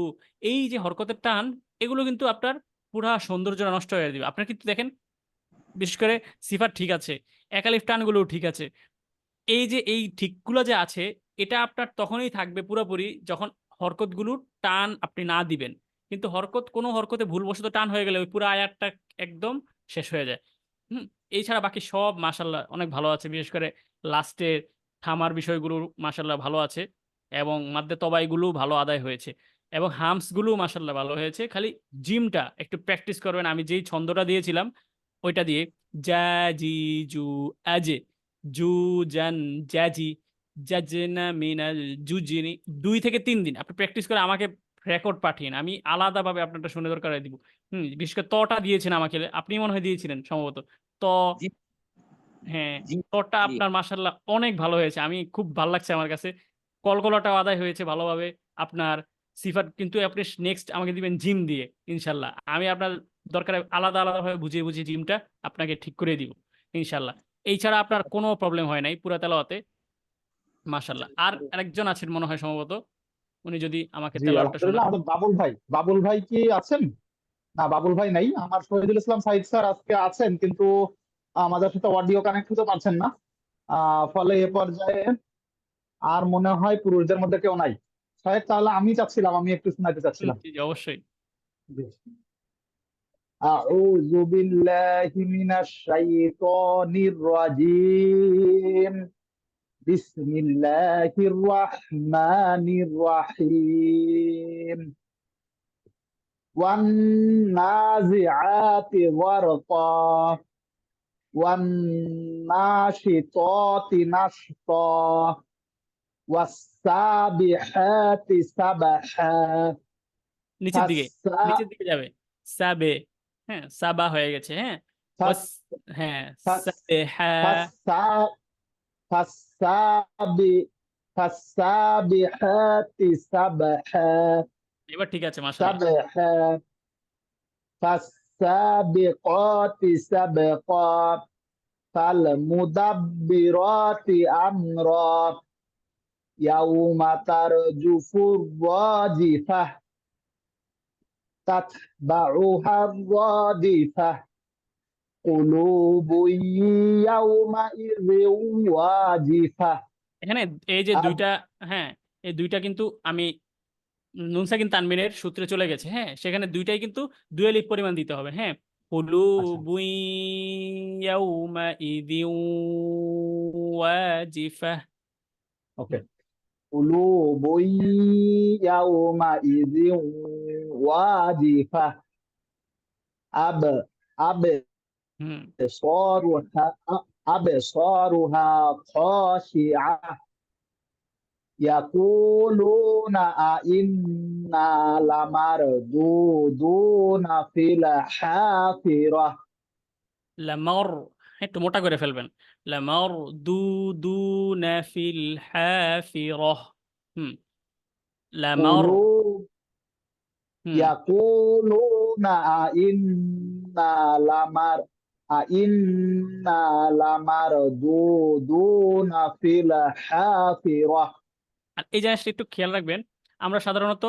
এই যে হরকতের টান, এগুলো কিন্তু আপনার পুরা সৌন্দর্য নষ্ট হয়ে দিবে। আপনার কিন্তু দেখেন, বিশেষ করে সিফাত ঠিক আছে, একালিফ টানগুলোও ঠিক আছে, এই যে এই ঠিকগুলো যে আছে, এটা আপনার তখনই থাকবে পুরোপুরি যখন হরকতগুলোর টান আপনি না দিবেন। কিন্তু কোনো হরকতে ভুলবশত টান হয়ে গেলে ওই পুরো আয়াতটা একদম শেষ হয়ে যায়। হুম। এছাড়া বাকি সব মাশাল্লাহ অনেক ভালো আছে, বিশেষ করে লাস্টের থামার বিষয়গুলো মাশাল্লাহ ভালো আছে, এবং মাদ্দে তবাইগুলো ভালো আদায় হয়েছে, এবং হামসগুলো মাশাল্লাহ ভালো হয়েছে। খালি জিমটা একটু প্র্যাকটিস করবেন, আমি যেই ছন্দটা দিয়েছিলাম ওইটা দিয়ে, জা জি জু আজে, জু জান জ্যাজি, জাজনা মিনাল জুজিনি, 2 থেকে 3 দিন আপনি প্র্যাকটিস করে আমাকে রেকর্ড পাঠিয়েন, আমি আলাদাভাবে আপনারটা শুনে দরকার দিব। বিশেষ করে তটা দিয়েছেন আমাকে, আপনি মনে হয় দিয়েছিলেন সম্ভবত। ত, জি হ্যাঁ, জি তটা জি। আপনার মাশাল্লাহ অনেক ভালো হয়েছে, আমি খুব ভালো লাগছে আমার কাছে। কলকলাটাও আদায় হয়েছে ভালোভাবে আপনার। সিফাত কিন্তু আপনি নেক্সট আমাকে দিবেন জিম দিয়ে ইনশাল্লাহ, আমি আপনার দরকারে আলাদা আলাদাভাবে বুঝিয়ে বুঝিয়ে জিমটা আপনাকে ঠিক করে দিব ইনশাল্লাহ। এই ছাড়া আপনার কোনো প্রবলেম হয় নাই পুরা তেলাওয়াতে, মাশাল্লাহ। আর আরেকজন আছেন মনে হয় সম্ভবত, উনি যদি আমাকে জি তেলাওয়াতটা আলহামদুলিল্লাহ, শোনান। আমাদের বাবুল ভাই, বাবুল ভাই কি আছেন? না, বাবুল ভাই নাই। আমার শহীদুল ইসলাম সাইদ স্যার আজকে আছেন, কিন্তু আমাদের সাথে অডিও কানেক্ট হতে পারছেন না। ফলে এ পর্যায়ে আর মনে হয় পুরুষদের মধ্যে কেউ নাই। সাহেব, তাহলে আমি চাচ্ছিলাম, আমি একটু শোনাতে চাচ্ছিলাম। জি জি, অবশ্যই। জি। আউযু বিল্লাহি মিনাশ শাইতানির রাজিম। বিসমিল্লাহির রাহমানির রাহিম। ওয়ান নাজিআতি গারকা ওয়ান নাশিতাতি নাশতা ওয়াস-সাবিহাতি সাবহা। নিচের দিকে, ফাসসা নিচের দিকে যাবে, সাবে, হ্যাঁ সাবা হয়ে গেছে, হ্যাঁ ফাস ওয়াস, হ্যাঁ ফাস সাবে হ্যাঁ। ফাসসা ফাসসাবি ফাসসাবিহাতি সাবহা এবার ঠিক আছে মাশাল্লাহ। সাবহা ফাসসাবিকাতি সাবকা ফালমুদাব্বিরাতি আমরা ইয়াউমা তারজুফুর রাজিফাহ তাতবাউহা রাদিফাহ কুলুবুন ইয়াউমাইযিন ওয়াজিফাহ। এখানে এই যে আব দুইটা, হ্যাঁ এই দুইটা কিন্তু আমি নুন সাকিন তানবিনের সূত্রে চলে গেছে, হ্যাঁ সেখানে দুইটাই কিন্তু দুই আলিফ পরিমাণ দিতে হবে। হ্যাঁ, আচ্ছা, কুলুবুন ইয়াউমাইযিন ওয়াজিফাহ। ওকে। কুলুবুন ইয়াউমাইযিন ওয়াজিফাহ আব হুম। আবসারুহা আবসারুহা খাশিআহ ইয়াকুলুনা আইন্না লামারদুদুনা ফিল হাফিরাহ। লামর, একটু মোটা করে ফেলবেন। লামারদুদুনা ফিল হাফিরাহ। হুম লামার কুলু হুম ইয়াকুলুনা ইন্না লামার ইন্না লামারদুদুনা ফিল হাফিরাহ। আর এই জিনিসটা একটু খেয়াল রাখবেন, আমরা সাধারণত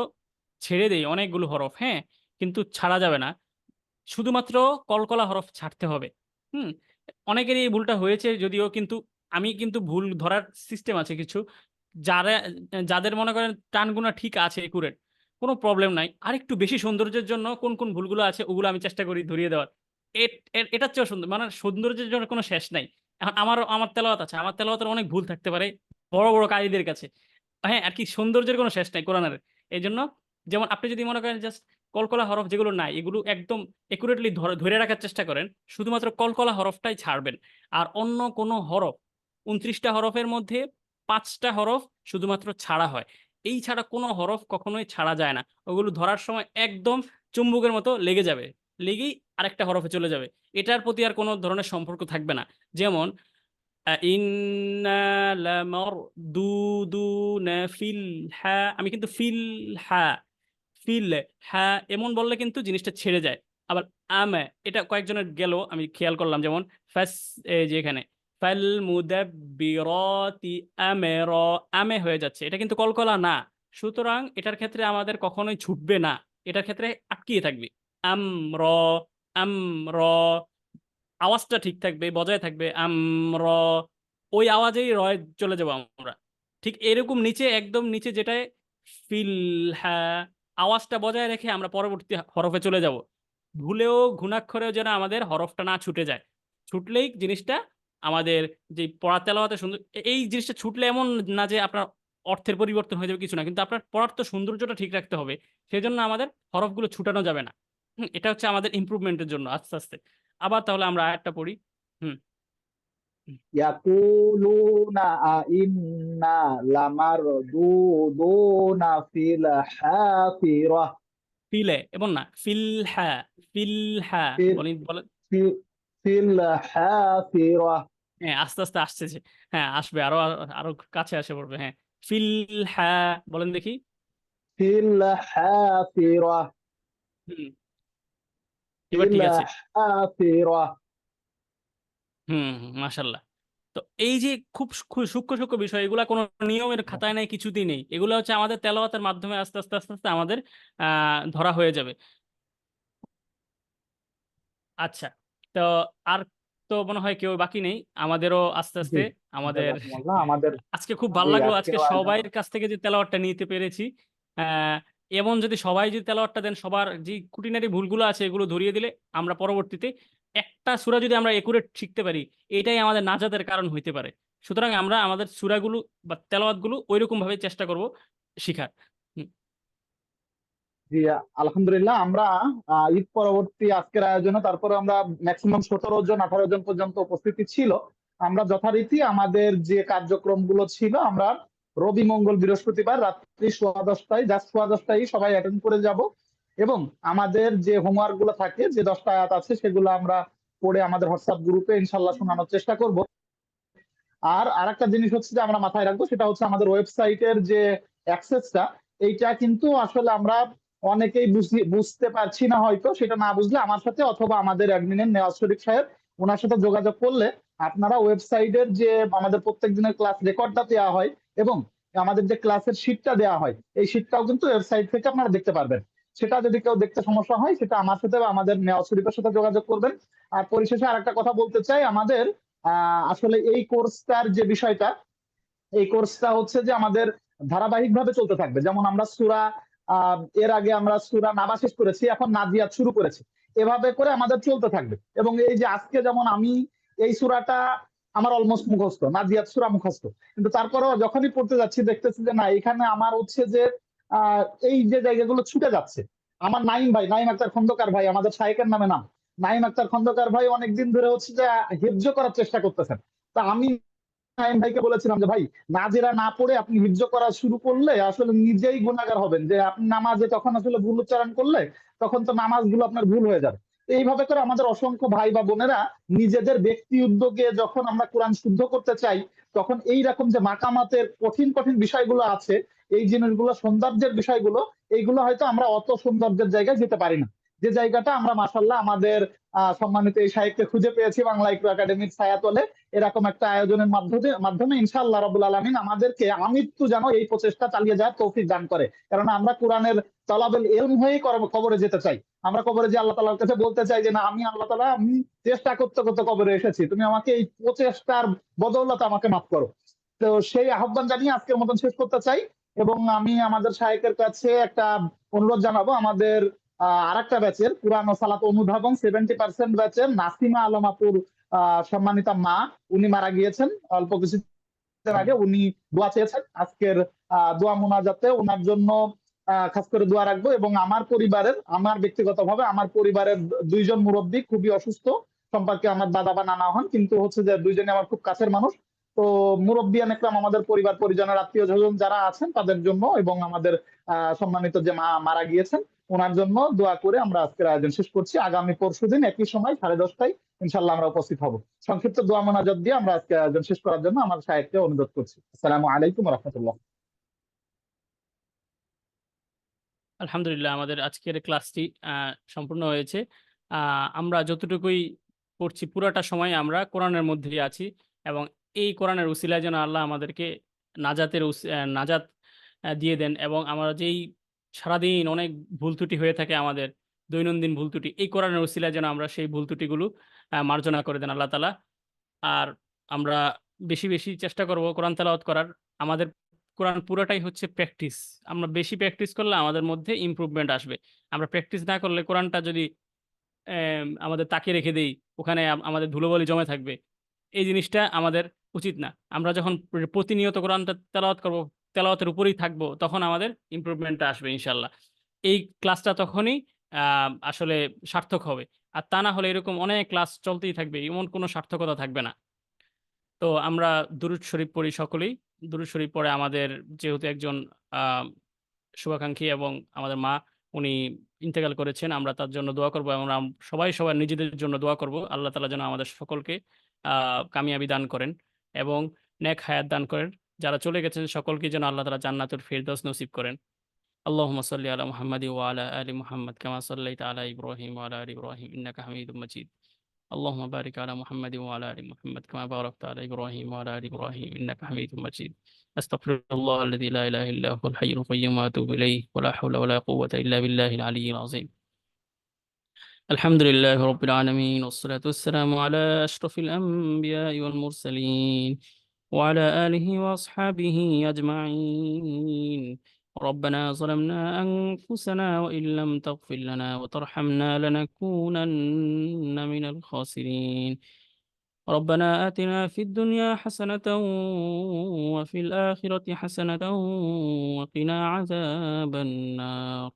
ছেড়ে দেই অনেকগুলো হরফ, হ্যাঁ, কিন্তু ছাড়া যাবে না, শুধুমাত্র কলকলা হরফ ছাড়তে হবে। হুম অনেকেরই এই ভুলটা হয়েছে যদিও, কিন্তু আমি কিন্তু ভুল ধরার সিস্টেম আছে কিছু, যারা যাদের মনে করেন টানগুনা ঠিক আছে একুরেট, কোনো প্রবলেম নাই, আর একটু বেশি সৌন্দর্যের জন্য কোন কোন ভুলগুলো আছে ওগুলো আমি চেষ্টা করি ধরিয়ে দেওয়ার। এটার চেয়েও সুন্দর, মানে সৌন্দর্যের জন্য কোনো শেষ নাই। এখন আমার আমার তেলাওয়াত আছে, আমার তেলাওয়াতের অনেক ভুল থাকতে পারে বড় বড় কারীদের কাছে, হ্যাঁ, আর কি সৌন্দর্যের কোনো শেষ নাই কোরআনের। এই জন্য যেমন আপনি যদি মনে করেন জাস্ট কলকলা হরফ যেগুলো নাই এগুলো একদম একুরেটলি ধরে রাখার চেষ্টা করেন, শুধুমাত্র কলকলা হরফটাই ছাড়বেন। আর অন্য কোনো হরফ, 29টা হরফের মধ্যে 5টা হরফ শুধুমাত্র ছাড়া হয়, এই ছাড়া কোনো হরফ কখনোই ছাড়া যায় না। ওগুলো ধরার সময় একদম চুম্বকের মতো লেগে যাবে, লেগেই আরেকটা হরফে চলে যাবে, এটার প্রতি আর কোনো ধরনের সম্পর্ক থাকবে না। যেমন ইন্না লামারদুদুনা ফিল হা, আমি কিন্তু ফিল হা, ফিল হা এমন বললে কিন্তু জিনিসটা ছেড়ে যায়। আবার আমে, এটা কয়েকজনের গেল আমি খেয়াল করলাম, যেমন ফাস, এই যে এখানে ফাল মুদাব্বিরাতি আমের, আমে হয়ে যাচ্ছে, এটা কিন্তু কলকলা না। সুতরাং এটার ক্ষেত্রে আমাদের কখনোই ছুটবে না, এটার ক্ষেত্রে আটকিয়ে থাকবে। আমর, আমর, আওয়াজটা ঠিক থাকবে, বজায় থাকবে, আমরা, ওই আওয়াজেই রয়ে চলে যাবো আমরা। ঠিক এরকম নিচে, একদম নিচে যেটায় ফিল হ্যাঁ, আওয়াজটা বজায় রেখে আমরা পরবর্তী হরফে চলে যাব। ভুলেও ঘুণাক্ষরেও যেন আমাদের হরফটা না ছুটে যায়, ছুটলেই জিনিসটা আমাদের যে পড়া তেলাওয়াতে সুন্দর, এই জিনিসটা ছুটলে এমন না যে আপনার অর্থের পরিবর্তন হয়ে যাবে কিছু না, কিন্তু আপনার পড়ার তো সৌন্দর্যটা ঠিক রাখতে হবে, সেই জন্য আমাদের হরফগুলো ছুটানো যাবে না। এটা হচ্ছে আমাদের ইমপ্রুভমেন্টের জন্য আস্তে আস্তে। আবার তাহলে আমরা আয়াতটা পড়ি। হুম হুম। ইয়াকুলুনা ইন্না লামারদুদুনা ফিল হাফিরাহ। ফিলে এবং না ফিল হ্যাঁ, ফিল হ্যাঁ ফিল বলেন বলেন। ফিল ফিল হাফিরাহ। হ্যাঁ আস্তে আস্তে আসছে যে, হ্যাঁ আসবে, আরো আরো আরো কাছে আসে পড়বে, হ্যাঁ ফিল হ্যাঁ বলেন দেখি। ফিল হাফিরাহ। হুম এবার ফিল ঠিক আছে। হাফিরাহ। মাশাল্লাহ। তো এই যে খুব সূক্ষ্ম সূক্ষ্ম বিষয়, এগুলা কোনো নিয়মের খাতায় নেই, কিছুতেই নেই, এগুলো হচ্ছে আমাদের তেলাওয়াতের মাধ্যমে আস্তে আস্তে আস্তে আস্তে আমাদের ধরা হয়ে যাবে। আচ্ছা, তো আর তো মনে হয় কেউ বাকি নেই, আমাদেরও আস্তে জি, আস্তে আমাদের জাযাকুমুল্লাহ। আমাদের আজকে খুব ভালো জি লাগলো, আজকে আজকের আয়োজন। সবাইয়ের কাছ থেকে যে তেলাওয়াতটা নিতে পেরেছি। আহ এমন যদি সবাই যদি তেলাওয়াতটা দেন, সবার যে কুটিনারি ভুলগুলো আছে এগুলো ধরিয়ে দিলে আমরা পরবর্তীতে একটা সূরা যদি আমরা একুরেট শিখতে পারি, এটাই আমাদের নাজাতের কারণ হইতে পারে। সুতরাং আমরা আমাদের সূরাগুলো বা তেলাওয়াতগুলো ওইরকম ভাবে চেষ্টা করব শিখার। হুম, জি আলহামদুলিল্লাহ। আমরা ঈদ পরবর্তী আজকের আয়োজনে তারপরে আমরা ম্যাক্সিমাম 17 জন 18 জন পর্যন্ত উপস্থিতি ছিল। আমরা যথারীতি আমাদের যে কার্যক্রমগুলো ছিল, আমরা রবি মঙ্গল বৃহস্পতিবার রাত্রি 10:15টায়, জাস্ট 10:15টায় সবাই অ্যাটেন্ড করে যাব। এবং আমাদের যে হোমওয়ার্ক গুলো থাকে, যে 10টা আয়াত আছে, সেগুলো আমরা পড়ে আমাদের হোয়াটসঅ্যাপ গ্রুপে ইনশাল্লাহ শোনানোর চেষ্টা করব। আর আরেকটা জিনিস হচ্ছে যে আমরা মাথায় রাখবো, সেটা হচ্ছে আমাদের ওয়েবসাইটের যে অ্যাক্সেসটা, এইটা কিন্তু আসলে আমরা অনেকেই বুঝতে পারছি না, হয়তো সেটা না বুঝলে আমার সাথে অথবা আমাদের অ্যাডমিনের নেওয়াজ শরীফ সাহেব, ওনার সাথে যোগাযোগ করলে আপনারা ওয়েবসাইটের যে আমাদের প্রত্যেক দিনের ক্লাস রেকর্ডটা দেওয়া হয় এবং আমাদের যে ক্লাসের শিটটা দেওয়া হয়, এই শিটটাও কিন্তু ওয়েবসাইট থেকে আপনারা দেখতে পারবেন। সেটা যদি কেউ দেখতে সমস্যা হয়, সেটা আমার সাথে বা আমাদের নেওয়াজ শরীফের সাথে যোগাযোগ করবেন। আর পরিশেষে আরেকটা কথা বলতে চাই, আমাদের আসলে এই কোর্সটার যে বিষয়টা, এই কোর্সটা হচ্ছে যে আমাদের ধারাবাহিকভাবে চলতে থাকবে। যেমন আমরা সূরা এর আগে আমরা সূরা নাবা শেষ করেছি, এখন নাজিয়াত শুরু করেছি, এভাবে করে আমাদের চলতে থাকবে। এবং এই যে আজকে যেমন আমি এই সূরাটা আমার অলমোস্ট মুখস্থ, নাজিয়াত সূরা মুখস্থ, কিন্তু তারপরেও যখনই পড়তে যাচ্ছি দেখতেছি যে না, এখানে আমার হচ্ছে যে এই যে জায়গাগুলো ছুটে যাচ্ছে। আমার নাইম ভাই, নাইম আক্তার খন্দকার ভাই, আমাদের শাইখের নামে নাম, নাইম আক্তার খন্দকার ভাই অনেকদিন ধরে হচ্ছে যে হিফজ করার চেষ্টা করতেছেন। তা আমি নাইম ভাইকে বলেছিলাম যে ভাই, নাজেরা না পড়ে আপনি হিফজ করা শুরু করলে আসলে নিজেই গুনাহগার হবেন, যে আপনি নামাজে তখন আসলে ভুল উচ্চারণ করলে তখন তো নামাজগুলো আপনার ভুল হয়ে যাবে। তো এইভাবে করে আমাদের অসংখ্য ভাই বা বোনেরা নিজেদের ব্যক্তি উদ্যোগে যখন আমরা কোরআন শুদ্ধ করতে চাই, তখন এই রকম যে মাকামাতের কঠিন কঠিন বিষয়গুলো আছে, এই জিনিসগুলো সৌন্দর্যের বিষয়গুলো, এইগুলো হয়তো আমরা অত সৌন্দর্যের জায়গায় যেতে পারি না। যে জায়গাটা আমরা মাশাআল্লাহ আমাদের সম্মানিত এই সাহেবকে খুঁজে পেয়েছি বাংলা ইকরা একাডেমির ছায়াতলে, এরকম একটা আয়োজনের মাধ্যমে ইনশাআল্লাহ রাব্বুল আলামিন আমাদেরকে আমৃত্যু যেন এই প্রচেষ্টা চালিয়ে যাওয়ার তৌফিক দান করে। কারণ আমরা কোরআনের তলাবেল ইলম হয়েই কবরে যেতে চাই। আমরা কবরে যে আল্লাহ তাআলার কাছে বলতে চাই যে না, আমি আল্লাহ তাআলা, আমি চেষ্টা করতে করতে কবরে এসেছি, তুমি আমাকে এই প্রচেষ্টার বদৌলতে আমাকে মাফ করো। তো সেই আহ্বান জানিয়ে আজকের মতন শেষ করতে চাই, এবং আমি আমাদের শায়েখের কাছে একটা অনুরোধ জানাবো। আমাদের আরেকটা ব্যাচের কুরআন ও সালাত অনুধাবন 70% ব্যাচের নাসিমা আলম আপুর সম্মানিতা মা, উনি মারা গিয়েছেন অল্প কিছুদিন আগে। উনি দোয়া চেয়েছেন, আজকের দোয়া মোনাজাতে ওনার জন্য খাস করে দোয়া রাখবো। এবং আমার ব্যক্তিগতভাবে আমার পরিবারের দুইজন মুরব্বী খুবই অসুস্থ, সম্পর্কে আমার দাদা বা নানা হন, কিন্তু হচ্ছে যে দুইজনে আমার খুব কাছের মানুষ। তো মুরব্বিয়ান একরাম, আমাদের পরিবার পরিজনের আত্মীয় স্বজন যারা আছেন তাদের জন্য, এবং আমাদের সম্মানিত যে মা মারা গিয়েছেন ওনার জন্য দোয়া করে আমরা আজকের আয়োজন শেষ করছি। আগামী পরশুদিন একই সময় 10:30টায় ইনশাল্লাহ আমরা উপস্থিত হব। সংক্ষিপ্ত দোয়া মোনাজাত দিয়ে আমরা আজকে আয়োজন শেষ করার জন্য আমার শায়েখকে অনুরোধ করছি। আসসালামু আলাইকুম ওয়া রাহমাতুল্লাহ। আলহামদুলিল্লাহ, আমাদের আজকের ক্লাসটি সম্পূর্ণ হয়েছে। আমরা যতটুকুই পড়ছি পুরাটা সময় আমরা কোরআনের মধ্যেই আছি, এবং এই কোরআনের উসিলায় যেন আল্লাহ আমাদেরকে নাজাত দিয়ে দেন। এবং আমরা যেই সারাদিন অনেক ভুল ত্রুটি হয়ে থাকে, আমাদের দৈনন্দিন ভুল ত্রুটি, এই কোরআনের উসিলায় যেন আমরা সেই ভুল ত্রুটিগুলো মার্জনা করে দেন আল্লাহ তাআলা। আর আমরা বেশি বেশি চেষ্টা করব কোরআন তেলাওয়াত করার। আমাদের কোরআন পুরাটাই হচ্ছে প্র্যাকটিস। আমরা বেশি প্র্যাকটিস করলে আমাদের মধ্যে ইমপ্রুভমেন্ট আসবে। আমরা প্র্যাকটিস না করলে কোরআনটা যদি আমাদের তাকিয়ে রেখে দেই, ওখানে আমাদের ধুলোবালি জমে থাকবে। এই জিনিসটা আমাদের উচিত না। আমরা যখন প্রতিনিয়ত কোরআনটা তেলাওয়াত করব, তেলাওয়াতের উপরেই থাকবো, তখন আমাদের ইমপ্রুভমেন্টটা আসবে ইনশাআল্লাহ। এই ক্লাসটা তখনই আসলে সার্থক হবে। আর তা না হলে এরকম অনেক ক্লাস চলতেই থাকবে, এমন কোনো সার্থকতা থাকবে না। তো আমরা দুরূদ শরীফ পড়ি সকলেই। দুরূদ শরীফ পড়ে আমাদের যেহেতু একজন শুভাকাঙ্ক্ষী এবং আমাদের মা, উনি ইন্তেকাল করেছেন, আমরা তার জন্য দোয়া করব, এবং আমরা সবাই সবার নিজেদের জন্য দোয়া করব। আল্লাহ তাআলা যেন আমাদের সকলকে কামিয়াবি দান করেন এবং নেক হায়াত দান করেন। যারা চলে গেছেন সকলকে যেন আল্লাহ তাআলা জান্নাতুল ফিরদাউস নসিব করেন। আল্লাহুম্মা সাল্লি আলা মুহাম্মাদি ওয়া আলা আলি মুহাম্মাদ কামা সাল্লাইতা আলা ইব্রাহিম ওয়া আলা আলি ইব্রাহিম ইন্নাকা হামিদুম মাজিদ। اللهم بارك على محمد وعلى ال محمد كما باركت على ابراهيم وعلى ال ابراهيم انك حميد مجيد. استغفر الله الذي لا اله الا هو الحي القيوم واتوب اليه ولا حول ولا قوه الا بالله العلي العظيم. الحمد لله رب العالمين، والصلاة والسلام على أشرف الأنبياء والمرسلين وعلى آله وأصحابه أجمعين. ربنا ظلمنا أنفسنا وإن لم تغفر لنا وترحمنا لنكونن من الخاسرين. ربنا آتنا في الدنيا حسنة وفي الآخرة حسنة وقنا عذاب النار،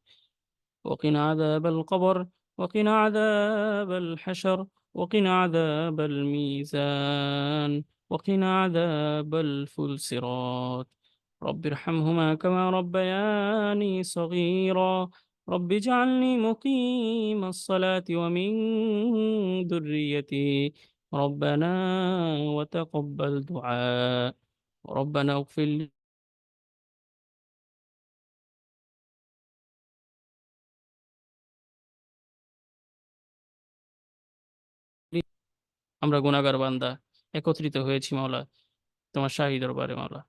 وقنا عذاب القبر، وقنا عذاب الحشر، وقنا عذاب الميزان، وقنا عذاب الفلسرات. رب ارحمهما كما ربياني صغيرا. رب اجعلني مقيم الصلاة ومن ذريتي. ربنا وتقبل دعاء. ربنا اغفر لي আমরা গুনাহগার বান্দা একত্রিত হয়েছি মাওলা তোমার শাহী দরবারে। মাওলা,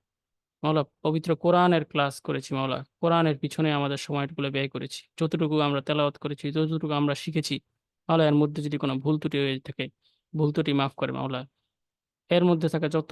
মাওলা পবিত্র কোরআনের ক্লাস করেছি মাওলা, কোরআনের পিছনে আমাদের সময়গুলো ব্যয় করেছি। যতটুকু আমরা তেলাওয়াত করেছি, যতটুকু আমরা শিখেছি মাওলা, এর মধ্যে যদি কোনো ভুল ত্রুটি হয়ে থাকে, ভুল ত্রুটি মাফ করে মাওলা। এর মধ্যে থাকা যত